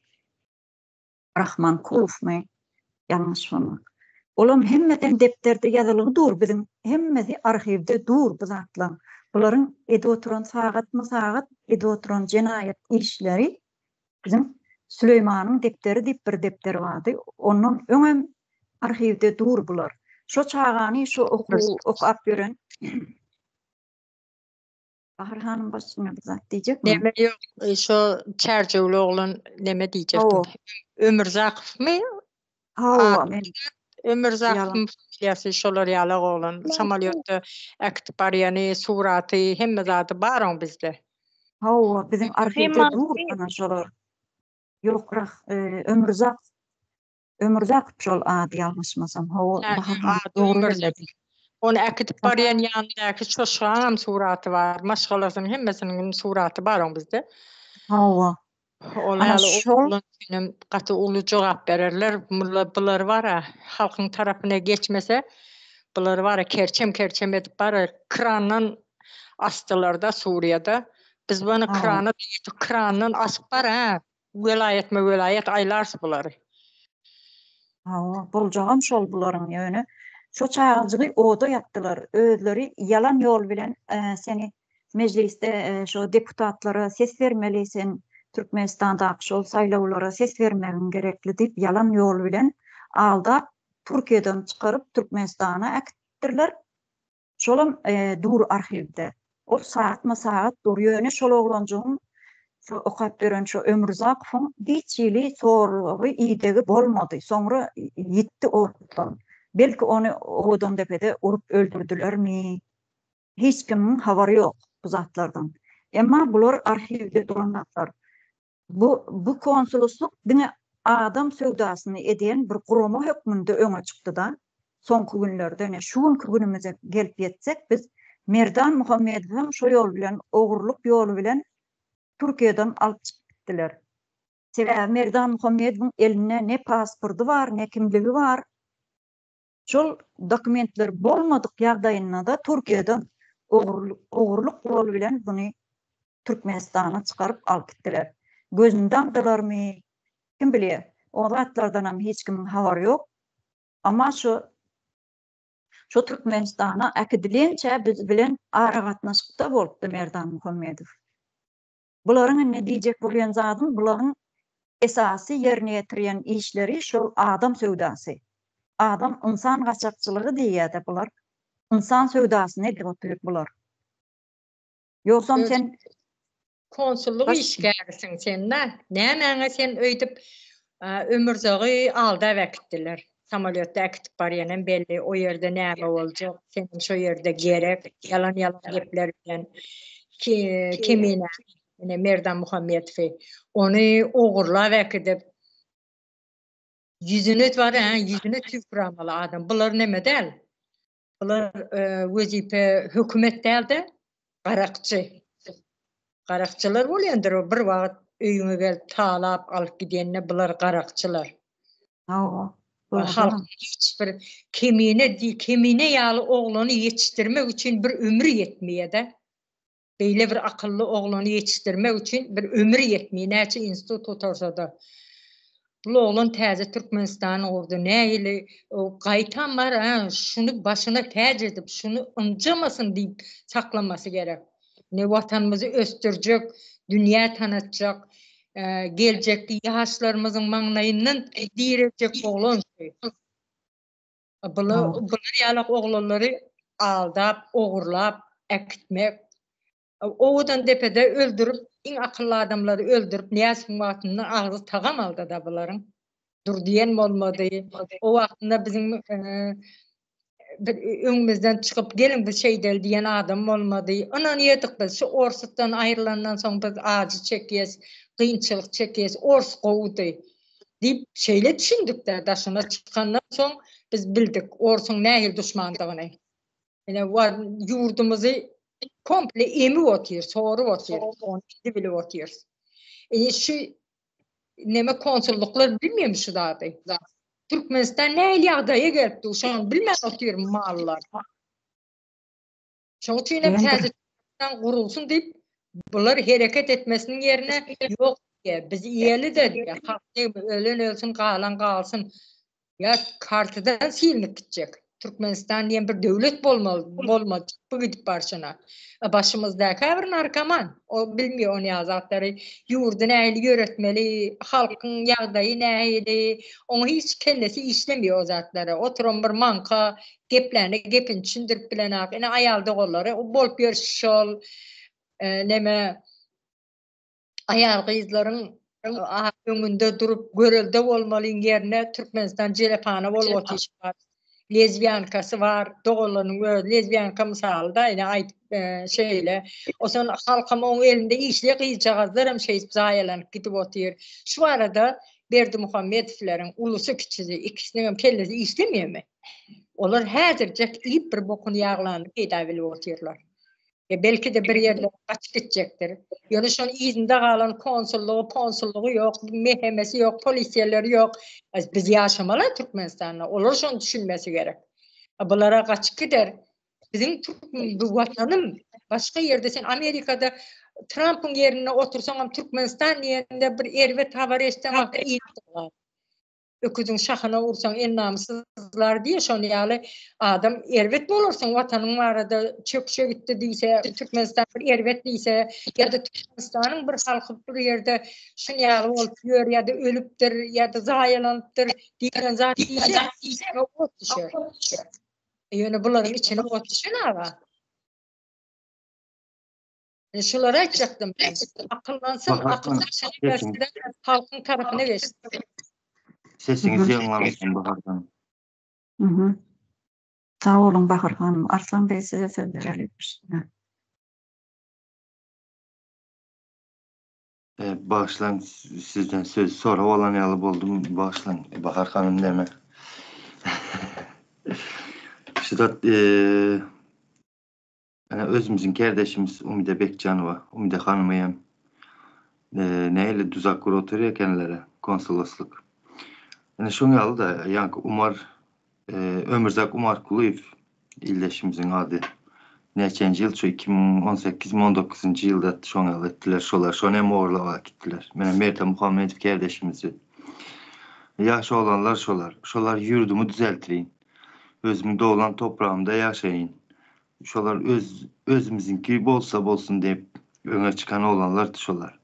Rahman Kulufmy ýalňyşmam. Olam hemmeden depterde ýazylygy dur, bizim hemmesi arhivde dur bu zatlar. Bularyň edip oturan sagat edip oturan jenaýat işleri bizim Süleymanyň depteri diýip bir depter bardy. Onun öňem arhivde dur bular. Şo çağany şo okap ýören Baharhanım başına bir zat diyecek mi? Neme yok, şu Çerjewli oğlan neme diyecektim? Ömürzakov mi? Ömürzakov familiýasy şolar ýaly oğlan. Samolyotda äktip barýany, suraty, hemme zaty bar bizde. Bizim arhivde dur ana şolar. Ýokrak Ömürzakov şol ady ýalňyşmasam. Onu äktip barýan ýandaky çoşgam suraty bar. Maşgalasynyň hemmesiniň suraty bar bizde. Olar şol gaty uly jogap bererler. Bular wara halkyň tarapyna geçmese, bular wara kerçem edip bar krandan astılar da Suriýada. Biz bunu krandan asyp bar Welayet aýlars bulary. Boljagam şol bularyň ýöne. Şo çağajygy oda ýatdylar. Özleri yalan ýol bilen seni mejliste şo deputatlara ses vermelisin. Türkmenistanda şol saýlawlara ses vermegin gerekli diýip yalan ýol bilen alda Türkiýeden çykaryp Türkmenistana äkitdirler. Şolam dur arhivde. O saat dur ýöne şol oglanjyň şo okap beren şo Ömürzakowyň hiç ýyly sorguly ýitegi bolmady. Soňra ýitdi ortadan. Belki onu odan depede urup öldürdülermi? Hiç kiminin habary ýok bu zatlardan. Emma bular arhivde duranlar. Bu konsolosluk dine adam sövdasyny edýän bir gurama hökmünde öňe çykdy da. Soňky günlerde, şu günümize gelip yetsek, biz Merdan Muhammedowyň şo ýol bilen, ogurluk ýolu bilen Türkiýeden alyp çykdylar. Sebäbi Merdan Muhammedowyň eline ne pasporty bar, ne kimligi bar. Şol dokumentler bolmadyk ýagdaýynda da Türkiýeden ogurluk ýolu bilen buny Türkmenistana çykaryp alyp gitdiler. Gözünden dalarmy? Kim bilýär? O zatlardan hem hiç kimin habary ýok. Ama şu Türkmenistana akidilençe biz bilen ara gatnaşykda bolupdy Merdan Muhammedow. Bularyň ne diýjek bolýan zadyň, bularyň esasy ýerine ýetirýän işleri şol adam söwdasy. Adam insan gaçakçylygy diýýär bular. İnsan söwdasy ne diýip oturup bular. Ýoksa sen konsulluk işgärsiň senden. Näme sen öýdüp ömürzogy alda wagtdiler. Samolyotda akitip barýanem belli, o ýerde näme boljak, senin şo ýerde gerek, yalan gepler bilen kimine, Merdan Muhammedow, onu ogurlap wagtdip yüzüne tüpüramaly adam. Bular näme däl? Bular wezipe hökümet däldi, garakçylar bolýandyr, bir wagt öýüňe gelip talap alyp gidenne bular garakçylar. Halk hiçbir kemine ýaly oglany ýetişdirmek üçin bir ömrü ýetmeýär-de. Beýle bir akylly oglany ýetişdirmek üçin bir ömrü ýetmeýär. Näçe institut otursa-da. Bu oglan täze Türkmenistanyň ordu näýili gaýtan bar, şunu başyna täz edip, şunu ynjamasyn diýip saklamasy gerek. Ne watanymyzy östürjek, dünýä tanatjak, geljekde ýaşlarymyzyň maňlaýyndan direjek oglan. Bular ýalak oglanlary aldap, ogurlap, ekitmek. Owadan depede öldürüp, iň akylly adamlary öldürüp, näçe wagtynda agzy tagam aldy da bularyň. Dur diýen bolmady. O wagtynda bizim bir öňümizden çykyp gelin bir şey del diýen adam bolmady. Ana niýetik biz şu orsutdan aýrylandan soň biz acı çekýäs, kynçylyk çekýäs, ors gowdy diýip şeýle düşündik-de daşyna çykandan soň biz bildik orsuň nähil düşmandygyny. Ene ýurdumuzy komple emi otyr, sorup otyr, onu bilip otyr. Şu neme konsulluklar bilmeýär şu zady. Türkmenistan näýil ýagdaýa gelipdi, şonu bilmän otyr mallar. Şoň üçin hem täzeden gurulsun diýip bular hereket etmesiniň ýerine ýok, biz ýeli de halk ölen ölsün, galan galsyn. Ya kartadan silinip gitjek. Türkmenistan diýen bir döwlet bolmaly, bu gidip barşyna. Başymyzdaky bir narkoman, o bilmeýär onu ýazatlary, ýurdu näýil ýöretmeli, halkyň ýagdaýy näýili, onu hiç kendisi işlemeýär o zatlary. Oturan bir manka, geplerini gepin düşündirip bilen ene aýalda gollary, o bolup ýörüşýär, neme aýal gyzlaryň öňünde durup görelde bolmalyň ýerine Türkmenistan jelepana bolup otyşýar. Lezbiyankası var, doğulanın lezbiyanka misalda yine şeyle, o zaman halkam onun elinde işle kıyıcağızlar hem şey zayalanıp gidip oturuyor. Şu arada Berdi Muhammedov'lerin ulusu küçüğü, ikisinin hem kellesi işlemiyor mu? Onlar hazırcak iyip bir bokunu yağlanıp edavili oturuyorlar. Belki de bir yerlere kaçıp gidecektir. Yani şu an izinde kalan konsulluğu yok, mehemesi yok, polisiyeleri yok. Biz yaşamalı Türkmenistan'da. Olur şu an düşünmesi gerek. Bunlara kaçıp gider. Bizim bu vatanım başka yerde, sen Amerika'da Trump'ın yerine otursan Türkmenistan yerinde bir ervet haber eşten iyi var. Öküzün şahına vursan en namussuzlar diye şonu ýaly adam ervet bolursun watanın arada çöküşe gitti diýse, Türkmenistan bir ervet diýse ýa-da Türkmenistanyň bir halky bir ýerde şonu ýaly bolup ýör ýa-da ölüpdir ýa-da zaýalanıpdyr diýen zat diýse o düşer. Ýöne bularyň içine ot düşýär. Şulara aýtjaktym. Akyllansyn, halkyň tarabyna geçsin. Sesinizi ýanglamasyn Bahardan. Sağ olun Bahar hanım. Arslan Bey size söz verebiliriz. Bağışlan, sizden söz sonra olan ýaly boldum. Bağışlan Bahar hanım deme. Şidat özümüzün kardeşimiz Umide Bekcanova, Umide Hanım'ı neyle düzak kur oturuyor kendileri konsolosluk. Yani şunu yalı da yani Ömürzak Umar Kuluyev illeşimizin adı. Neçenci yıl şu 2018-19 yılda şunu yalı ettiler. Şunu hem uğurlava gittiler. Merta Muhammed kardeşimizi. Yaşı olanlar şolar yurdumu düzelttirin. Özümde olan toprağımda yaşayın. Şolar özümüzünki bolsa bolsun deyip öne çıkan olanlar şolar.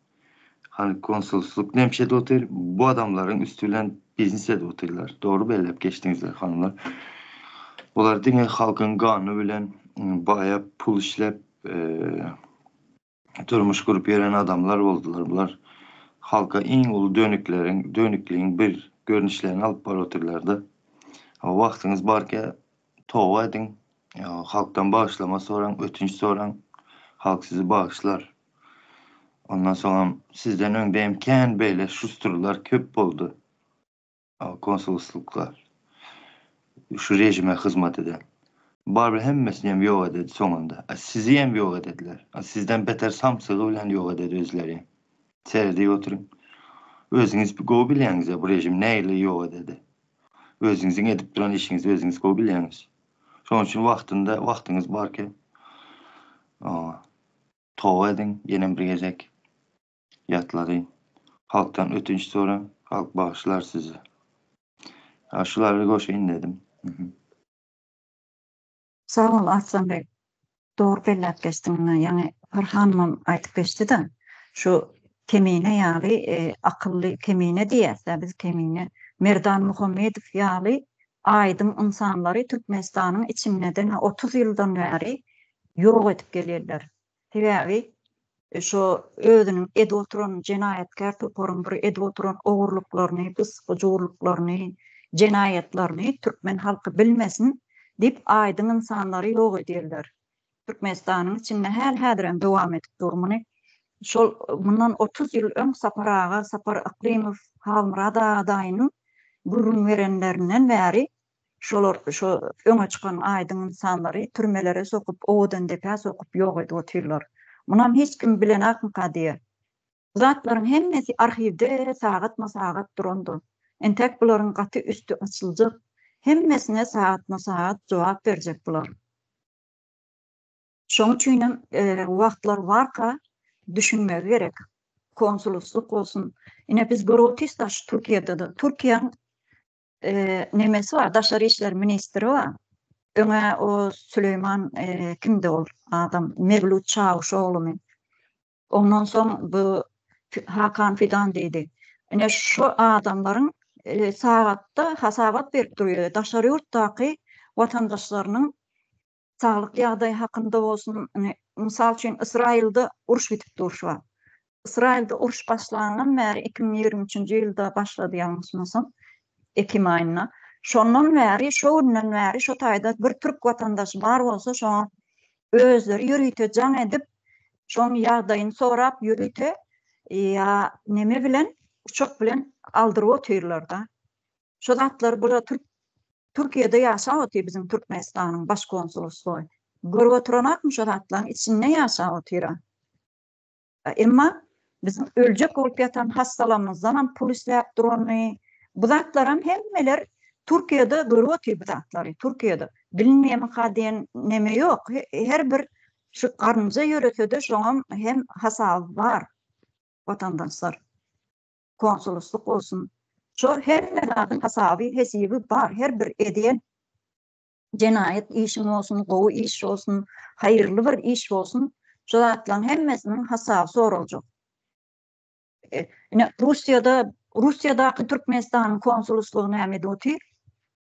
Hani konsolosluk nemşede otur. Bu adamların üstüyle biznise de oturlar. Doğru bellep geçtiğinizler hanımlar. Onlar dine halkın kanunu bilen bayağı pul işlep durmuş kurup yeren adamlar oldular. Bunlar halka en ulu dönüklüğün bir görünüşlerini alıp var oturlardı. Vaktiniz barke tova edin. Halktan bağışlama soran, ötünç soran. Halk sizi bağışlar. Ondan sonra sizden önde imkan böyle şusturlar köp oldu. Konsolosluklar. Şu rejime hizmet eden. Barbara hemmesini hem yok edildi sonunda. Sizi hem yok edildiler. Sizden beter samsığı bilen yok edildi özleri. Seride oturun. Özünüz bir go bilyeniz bu rejim neyle yok edildi. Özünüzün edip duran işinizi özünüz go bilyeniz. Şunun için vaktiniz var ki tova edin, yenem bir gezek. Yatladın. Halktan ötünç sonra halk bağışlar sizi. Şuları koşayım dedim. Sağ ol Aslan Bey. Doğru bellep geçtin. Yani Farhan'ım aytıp geçti de şu kemine yani akıllı kemine diyese biz kemine Merdan Muhammedov yani aydın insanları Türkmenistan'ın içimneden 30 yıldan beri yok edip gelirler. Tevavi şu özünün ed oturan cenayetkar toporun bir ed oturan oğurluklarını, pısıcılarını, cenayetlerini Türkmen halkı bilmesin deyip aydın insanları yok ederler. Türkmenistan'ın içinde her hadren devam edip durmunu. Şol bundan 30 yıl ön Sapar Aklimov Halmrada adayının gurrun verenlerinden beri şu öne çıkan aydın insanları türmelere sokup oğudan depe sokup yok edip oturlar. Bundan hiç kim bilen akmıka diye. Zatların hemmesi arşivde saat durandı. Entek buların katı üstü açılacak. Hemmesine saat cevap verecek bular. Şoň üçin wagtlar barka düşünmek gerek. Konsolosluk olsun. Yine biz Gorotista Türkiye'de de. Türkiye'nin nemesi var. Daşary işler ministri var. Öňe o Süleyman kimde ol adam Mevlut Çavuşoğlu. Ondan soň bu Hakan Fidan dedi. Yine şu adamların saatda hasabat berip duruyor. Daşary ýurtdaky watandaşlarynyň sağlık ýagdaýy hakynda bolsun, mysal üçin İsrailde uruş bitip durşy. İsrailde uruş başlanandan beri 2023-nji ýylda başlady ýalňyşmasam, Ekim aýyna. Şondan beri, şu günden beri şu taýda bir türk watandaşy bar bolsa, şoňa özleri ýürüýte jaň edip, şoň ýagdaýyny sorap ýürüýte, ýa neme bilen, uçak bilen aldyryp oturýarlar da. Şu zatlar burada Türkiye'de yaşa oturuyor bizim Türkmenistan'ın baş konsolosluğu. Görüp oturanakmış o zatların içinde yaşa oturuyor. Ama bizim ölecek olup yatan hastalarımızdan polisler duranı, bu zatların hemmeler Türkiye'de görüp oturuyor bu zatları. Türkiye'de bilinmeyen kadiyen neme yok. Her bir şu karnımıza yürütüde şu an hem hasal var vatandaşlar. Konsolosluk olsun. Şu her neradın hasabi, hesibi var. Her bir ediyen cenayet işin olsun, gowu iş olsun, hayırlı bir iş olsun. Şu zatların hemmesinin hasabı sorulacak. Rusya'daki Türkmenistan'ın konsolosluğunu hem de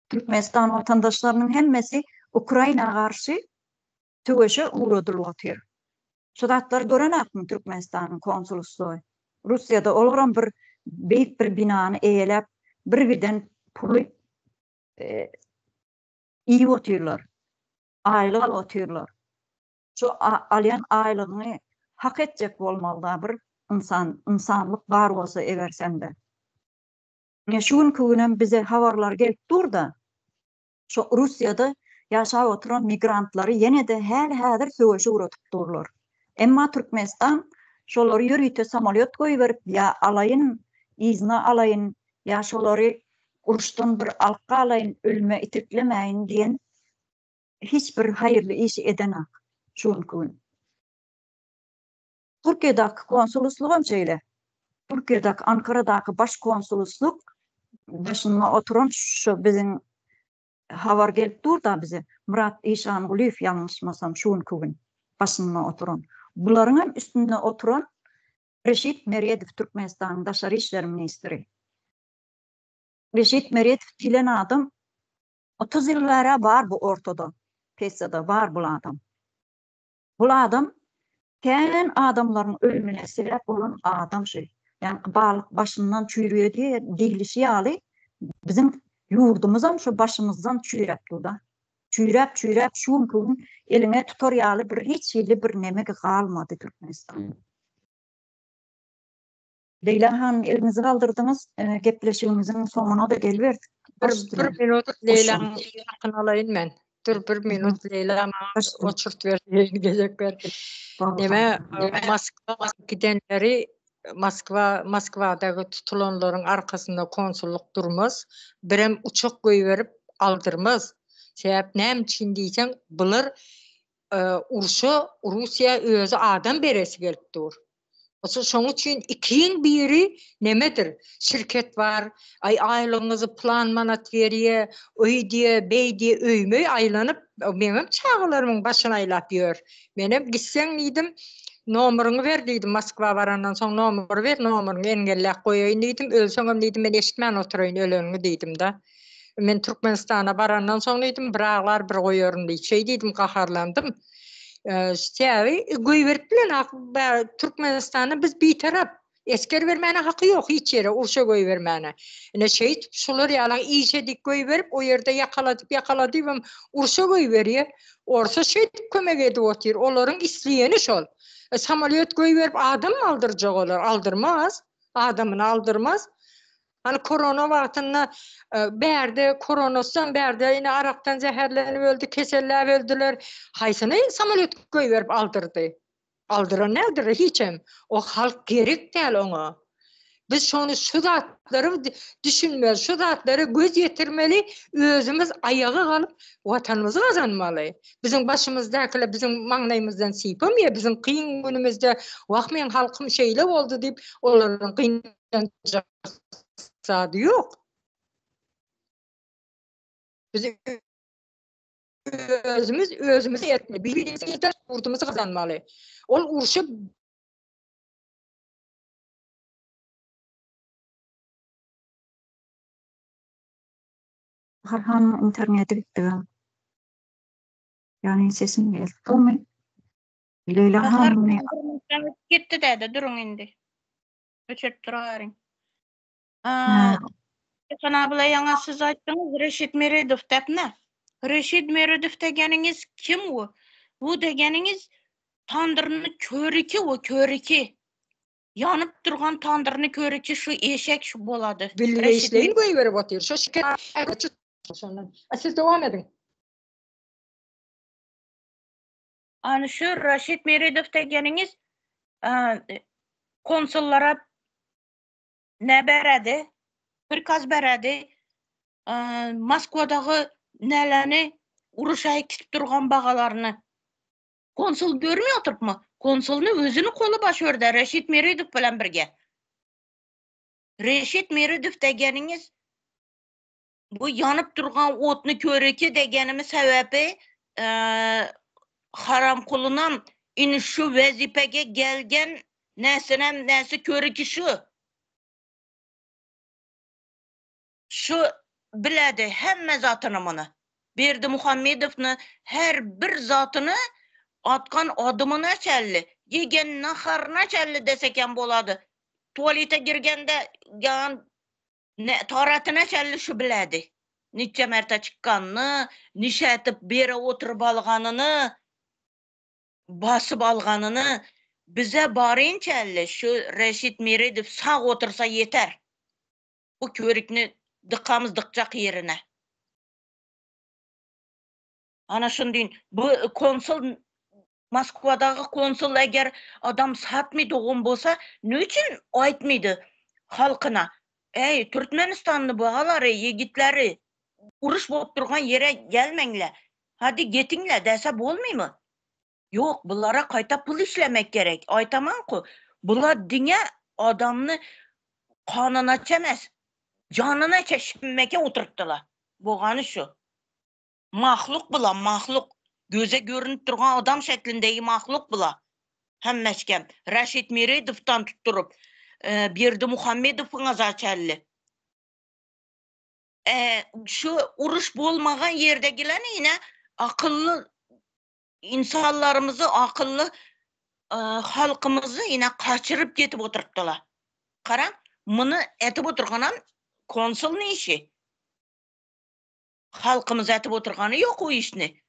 Türkmenistan vatandaşlarının hemmesi Ukrayna karşı tügeşe uğradılı otur. Şu zatlar görenek mi Türkmenistan'ın konsolosluğu? Rusya'da olan bir büyük bir binanı eğilip birden pulu iyi oturuyorlar. Aylık oturuyorlar. Şu alyan aylığını hak edecek olmalı bir insanlık var olsa eversen de. Şu gün bize havarlar gelip dur da şu Rusya'da yaşap oturan migrantları yine de her häzir söwüşe uğratyp durlar. Emma Türkmenistan şolary ýürüýte samolyot goýberip ya alayın, izna alayın, ya şolary uruşdan bir alqa alayın, ölüme itirtlemeyin diyen hiç bir hayırlı iş edenak. Şunkun. Türkiye'deki konsoloslugam şeýle. Türkiye'deki Ankara'daki baş konsolosluk başına oturan şu bizim havar gelip durda bize Murat İşan Gulif yanlışmasam şunkun başına oturan. Buların üstünde oturan Reşit Meredov Türkmenistan'ın Daşary işler ministri. Reşit Meredov dilen adam 30 ýyllara bar bu ortada. Pesada bar bu adam. Bu adam kän adamlaryň ölümine sebäp bolan adam şey. Yani balyk başından çüýrüýe diye diýilişi ýaly bizim ýurdumyzam şu başymyzdan çüýräp durda. Çüýräp şunkun eline tutar ýaly bir hiç ýyly bir neme galmady Türkmenistan. Leyla Hanım elinizi kaldırdınız. Gepleşigimizin sonuna da gelberdik. Bir minut Leyla'nın yakın alayım ben. Dur bir minut Leyla oçurt verdiğini gezek verdi. Neme Moskva gidenleri Moskva'daki tutulanların arkasında konsulluk durmaz. Birem uçak koyuverip aldırmaz. Sebep nem için diysen bular urşu Rusya özü adam beresi gelip dur. Şoň üçin ikiň biri nemedir? Şirket var, aýlyňyzy plan manat berýär, öý diye, bey diye öýmöý aýlanyp, menem çağlarymyň başyna aýlap ýör. Menem gitseň diýdim, nomeryňy ber diýdim, Moskwa barandan soň nomer ber, nomeryňy engellep goýaýyn diýdim, ölseňem diýdim, men eşitmän oturaýyn öleňi diýdim da. Men Türkmenistana barandan soň diýdim, biraglar bir goýaryn diýdim, gaharlandym. Goýberip bilen Türkmenistan'a biz bir taraf esker vermene hakkı yok hiç yere urşa goýbermäne. Şular ýalan işedik goýberip o yerde yakaladyp urşa goýberýär. Orsa kömek edip otyr. Olaryň isleýeni şol. Samolyot goýberip adam mı aldyrjak olar? Aldyrmaz. Adamyny aldyrmaz. Hani korona wagtynda berde koronasdan berde ine araktan zäherlenip öldü, keseller öldüler. Haýsyny samolyot goýberip aldyrdy. Aldıran nädir hiçem? O halk gerek däl oňa. Biz şonu şu zatları düşünmeli, şu zatları göz yetirmeli, özümüz ayağa kalıp vatanımızı kazanmalı. Bizim başımızdakiler bizim maňnaýymyzdan sypamýar, bizim kıyın günümüzde wagtmen halkym şeýle boldy diýip olaryň kıyınçaky yok. Biz özümüz yetmeli, birbirimize yeter, yurdumuzu kazanmalı. Ol urşup Harhan interneti gitti. Yani sesim geldi. Olmayın. Leyla Hanım gitti dedi, durun indi. Öçüp durarın. Sana bula yana siz ayttınız, Reşit Meredov depne. Reşit Meredov degeniniz kim o? Bu degeniniz tandırını köriki o, köriki. Yanıp durgan tandırını köriki şu eşek şu boladı. Bille işleyin goýberip otyr. Şu şeker siz dowam edin. Ani şu Reşit Meredov degeniniz konsullara ne beredi? Prikaz beredi. Moskvadagy neleni uruşaý kitip durgan bagalarını konsul görmüyor oturupmy? Konsulny özünü kolu baş örde Reşit Meredov bilen birge. Reşit Meredov degeniniz bu yanıp durgan otny köreki degenimi sebebi haram kulunan ini şu vazipege gelgen nesinem nesi köreki şu. Şu biledi hemme zatını bunu. Berdi Muhammedov'nu her bir zatını atkan adımına çelli. Yegen naharına çelli deseken boladı. Tuvalete girgende yan taratına çelli şu biledi. Niçe merte çıkkanını, nişe etip bere oturup alganını, basıp alganını bize barayın çelli. Şu Reşit Meredov sağ otursa yeter. Bu körükni dıkkamız dıkacak yerine. Ana şundin bu konsul Moskvadağı konsul eğer adam satmıydı oğun bolsa ne için aytmıydı halkına? Ey Türkmenistanlı bağaları, yigitleri uruş bolup durgan yere gelmeňle. Hadi getinle dese bolmaymy? Yok, bunlara kayta pul işlemek gerek. Aytaman-ku, bular dine adamını kanına çemez, canına çeşmeke oturttular. Boğanı şu. Mahluk bula, mahluk. Göze görünüp durgan adam şeklindeki mahluk bula. Hemmeşkem. Reşit Miridov'tan tutturup, Berdi Muhammedov'un azaçelli. Şu uruş bolmagan yerdekiler yine akıllı insanlarımızı, akıllı halkımızı yine kaçırıp getip oturttular. Karan, bunu etip oturganan konsul ne işi? Halkımız etip oturganı yok o işini.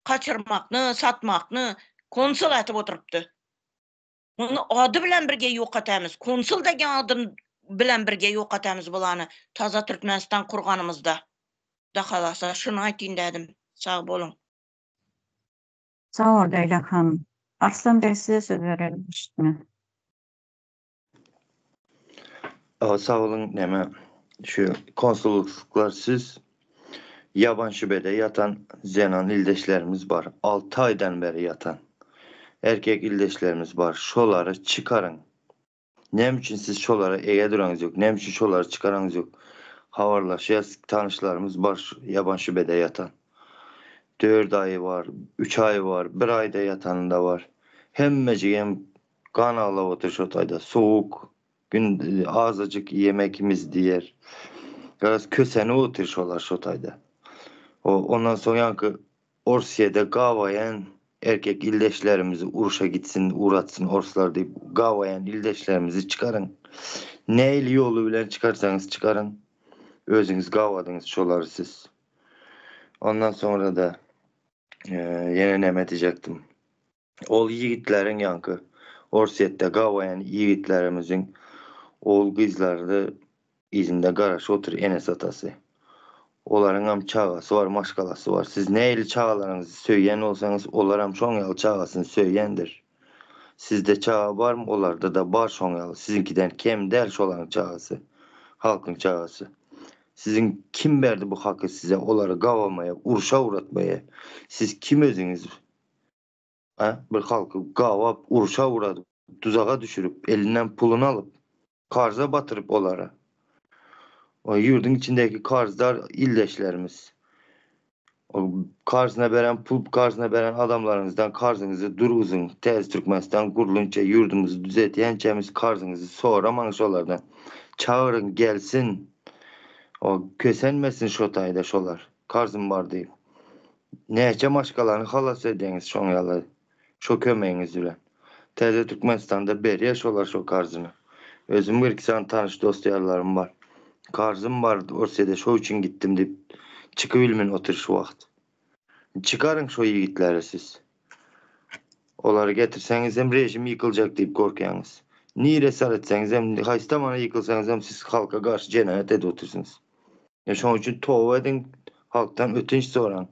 Kaçırmakını, satmakını konsul etip oturuptu. Onu adı bilen birge yok etemiz. Konsul degen adım bilen birge yok etemiz bulanı. Taza Türkmenistan kurganımızda. Da kalasa şunu aytayım dedim. Sağ olun. Sağ ol Leyla Hanım. Arslan Bey size söz verelim üstüne. Sağ olun Neme. Şu konsolosluklar siz yaban şubede yatan Zenan ildeşlerimiz var. 6 aydan beri yatan erkek ildeşlerimiz var. Şoları çıkarın. Ne için siz şoları ege duranız yok? Ne için şoları çıkaranız yok? Havarlaşıya tanışlarımız var yaban şubede yatan. 4 ay var, 3 ay var, 1 ayda yatanında var. Hemmeciğim kan ağla otur şotayda. Soğuk, gün azıcık yemekimiz diyer. Biraz köseni otur şolar şotayda. Ondan sonra yankı Orsiye'de gavayan erkek ildeşlerimizi uruşa gitsin, uğratsın orslar deyip gavayan ildeşlerimizi çıkarın. Neyle yolu bilen çıkarsanız çıkarın. Özünüz gavadınız şoları siz. Ondan sonra da yine nemet diyecektim. Ol yiğitlerin yankı. Orsiyette gavayan yiğitlerimizin oğul kızları izinde garaş otur Enes atası. Onların hem çağası var, maşgalası var. Siz neyle çağalarınızı söyleyen olsanız, onlar hem şon yalı çağasını söyleyendir. Sizde çağı var mı? Onlarda da var şon yalı. Sizinkiden kem der şoların çağası. Halkın çağası. Sizin kim verdi bu hakkı size? Onları gavamaya, uruşa uğratmaya. Siz kim özünüz? Bir halkı gavap, uruşa uğratıp, tuzağa düşürüp, elinden pulunu alıp, karza batırıp onlara. O yurdun içindeki karzlar ildeşlerimiz. O karzına veren pul, karzına veren adamlarınızdan karzınızı duruzun, tez Türkmenistan kurulunca yurdumuzu düzeltiyeceğimiz karzınızı soramanız onlardan. Çağırın gelsin. O kösenmesin şotayda şolar. Karzım var deyip. Neyce maşkalarını halas edeniz şon yalı. Şo kömeğiniz ülen. Tez Türkmenistan'da beriye şolar şo karzını. Özüm bir iki tanış dostlarım var. Karzım vardı Orsiyede şo için gittim deyip çıkıbilmin otur şu vakt. Çıkarın şu yiğitleri siz. Onları getirseniz hem rejim yıkılacak deyip korkuyanız. Niye resar etseniz hem haystamana yıkılsanız hem siz halka karşı cenayet otursunuz. Ya şunun için tova edin, halktan ötünç soran.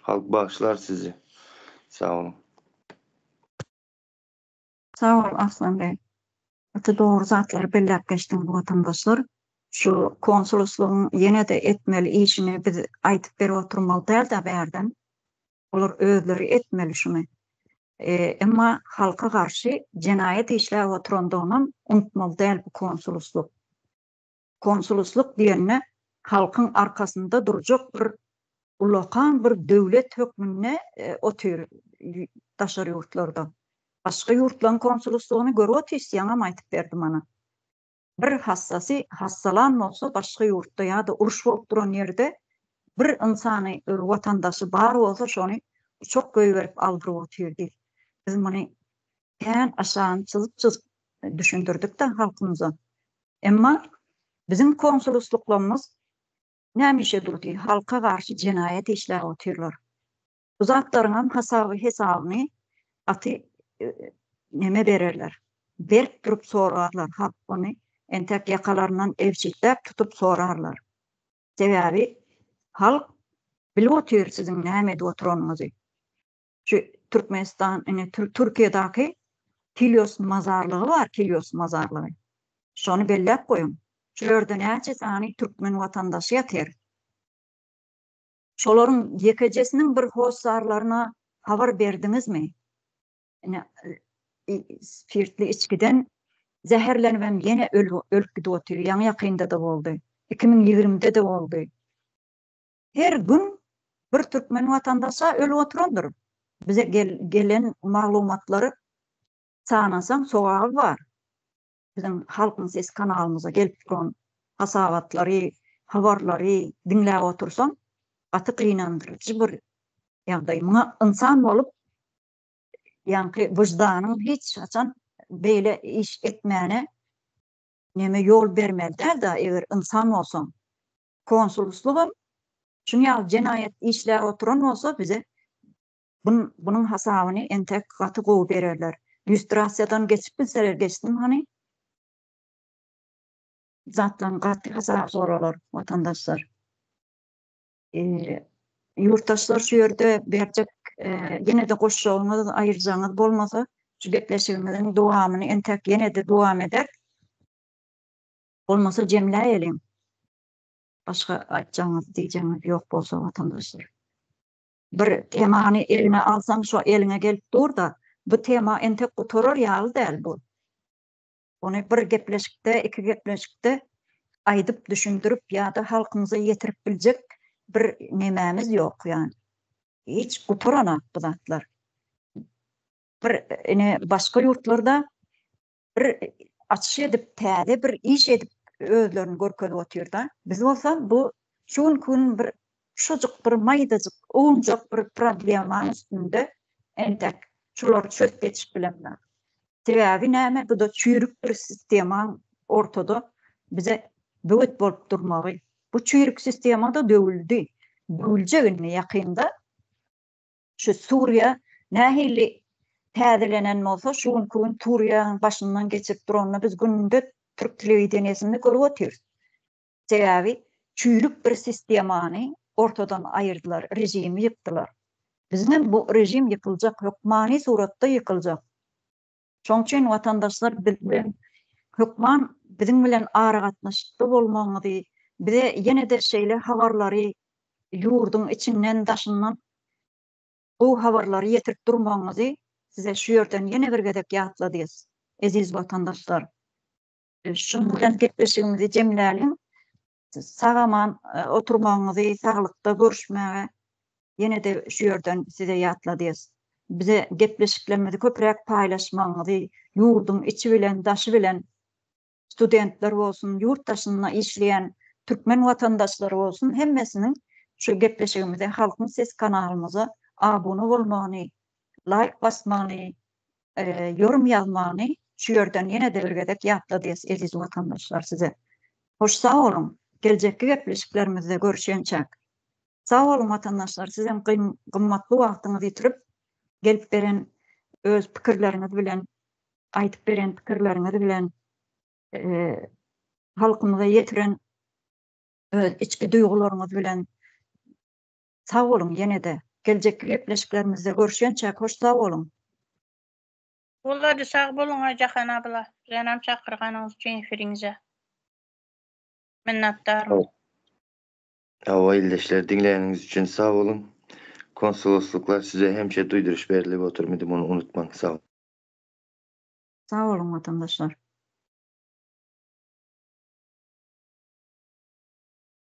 Halk bağışlar sizi. Sağ olun. Sağ ol Arslan Bey. Öte doğru zatları belirlep geçtim bu vatandaşlar. Şu konsolosluğun yine de etmeli işini biz aytıp beri oturmalı der de berden. Olur özleri etmeli şunu. Ama halka karşı cinayet işler oturduğundan unutmalı değil bu konsolosluk. Konsolosluk diyenine halkın arkasında duracak bir ulakan bir devlet hükmüne otur taşar yurtlarda. Başka yurtların konsolosluğunu görüp isteyen ama aytıp verdim bana. Bir hassası hastalanmasa başka yurtta ya da uruş olup duran yerde bir insanı vatandaşı bar olsa şunu çok göğüverip aldırıp oturdu. Biz bunu en aşağı çizip düşündürdük de halkımıza. Ama bizim konsolosluklarımız neymişe durdu? Halka karşı cinayet işler oturuyorlar. Uzaklarının hesabını atı neme verirler. Berk durup sorarlar halk onu. Entek yakalarından evçikler tutup sorarlar. Sebebi halk Bilip otur sizin näme oturanňyzy. Şu Türkmenistan, Türkiýedäki Kilyos mazarlygy var, Kilyos mazarlygy. Şonu bellep goýun. Şolerde näçe sany türkmen watandaşy ýatyr. Şolaryň ýekejesiniň bir hossarlaryna habar berdiňizmi? Spirtli içkiden zäherlenip hem ýene ölüp gidip otur. Ýa-ni ýakynda da boldy. 2020-de de boldy. Her gün bir türkmen watandaşa ölüp oturandyr. Bize gelen maglumatlary sanasaň sogagy var. Bizim Halkyň Ses kanalymyza gelip duran hasabatlary, habarlary dinläp otursaň, gaty gynandyrjy bir ýagdaý. Muňa insan bolup, ýa-ni wyjdanyň hiç açan beýle iş etmäne neme ýol bermezler-de eger insan bolsaň. Konsullukluk şuňa jenaýat işler oturan bolsa bize bunun hasabyny entek gaty gowy bererler. Lüstrasiýadan geçip bilseler geçdim hani zatlan gaty hasap soralar watandaşlar. Yurttaşlar şu ýerde berjek ýene de goşşagyňyz aýyrjaňyz bolmasa şu gepleşigimiziň dowamyny entek ýene de dowam eder. Bolmasa jemläýelim. Başga aýtjaňyz diýjeňiz ýok bolsa watandaşlar. Bir temany eline alsaň şu eline gelip dur da bu tema entek oturur ýaly däl bu. Onu bir gepleşikde, iki gepleşikde aýdyp düşündürüp ýa-da halkymyza ýetirip biljek bir nemämiz ýok ýani. Hiç oturana bu zatlar. Bir başga ýurtlarda bir açyş edip täze bir iş edip özlerini görkezip oturýar. Biz bolsa bu şun gün bir şojuk bir maýdasyk, oňjak bir problema üstünde entek şular çöp geçip bilenler. Sebäbi näme? Bu da çüýrük bir sistema ortada bize böwet bolup durmagy. Bu çüýrük sistemada döwüldi. Döwüljegini ýakynda şu Suriýa nähili täzelenen bolsa şuň gün Suriýanyň başyndan geçip duranyny biz günde Türk telewizionyny görüp oturýarys. Sebäbi çüýrük bir sistemany ortadan aýyrdylar, rejimi ýykdylar. Bizden bu rejim ýykyljak, hukmany suratda ýykyljak. Şoň üçin watandaşlar bilen hukman biziň bilen ara gatnaşykda bolmagy, bize ýene de şeýle habarlary ýurduň içinden daşyndan bu habarlary ýetirip durmagy size şu ýerden ýene bir gedek ýatladys. Eziz watandaşlar, şunu bilen gepleşigimizi jemlälim. Sagaman oturmagy, saglykda görüşmäge ýene de şu ýerden size ýatladys. Bize gepleşiklerimizi köprek paýlaşmagy, ýurduň içi bilen, daşy bilen studentler bolsun, ýurtdaşyna işleyen türkmen watandaşlary bolsun, hemmesiniň şu gepleşigimize Halkyň Ses kanalymyza abone bolmagy, like basmagy, yorum ýazmagy şu ýerden ýene de bir gedek ýatladys eziz watandaşlar size. Hoş sağ olun. Geljekki gepleşiklerimizde görüşençek. Sağ olun watandaşlar, sizem gymmatly wagtyňyzy ýitirip gelip beren öz pikirleriňiz bilen, aýtyp beren pikirleriňiz bilen halkymyza ýetiren öz içki duýgularyňyz bilen sağ olun ýene de. Geljekki gepleşiklerimizde görüşençek hoş sağ olun. Bolady sag bolun Ajahan abla. Janam çakyrganyňyz üçin efiriňize. Minnetdarım. Hava illeşler dinleyeniniz için sağ olun. Konsolosluklar size hemşe duyduruş berilip oturmadı, bunu unutmayın. Sağ olun. Sağ olun vatandaşlar.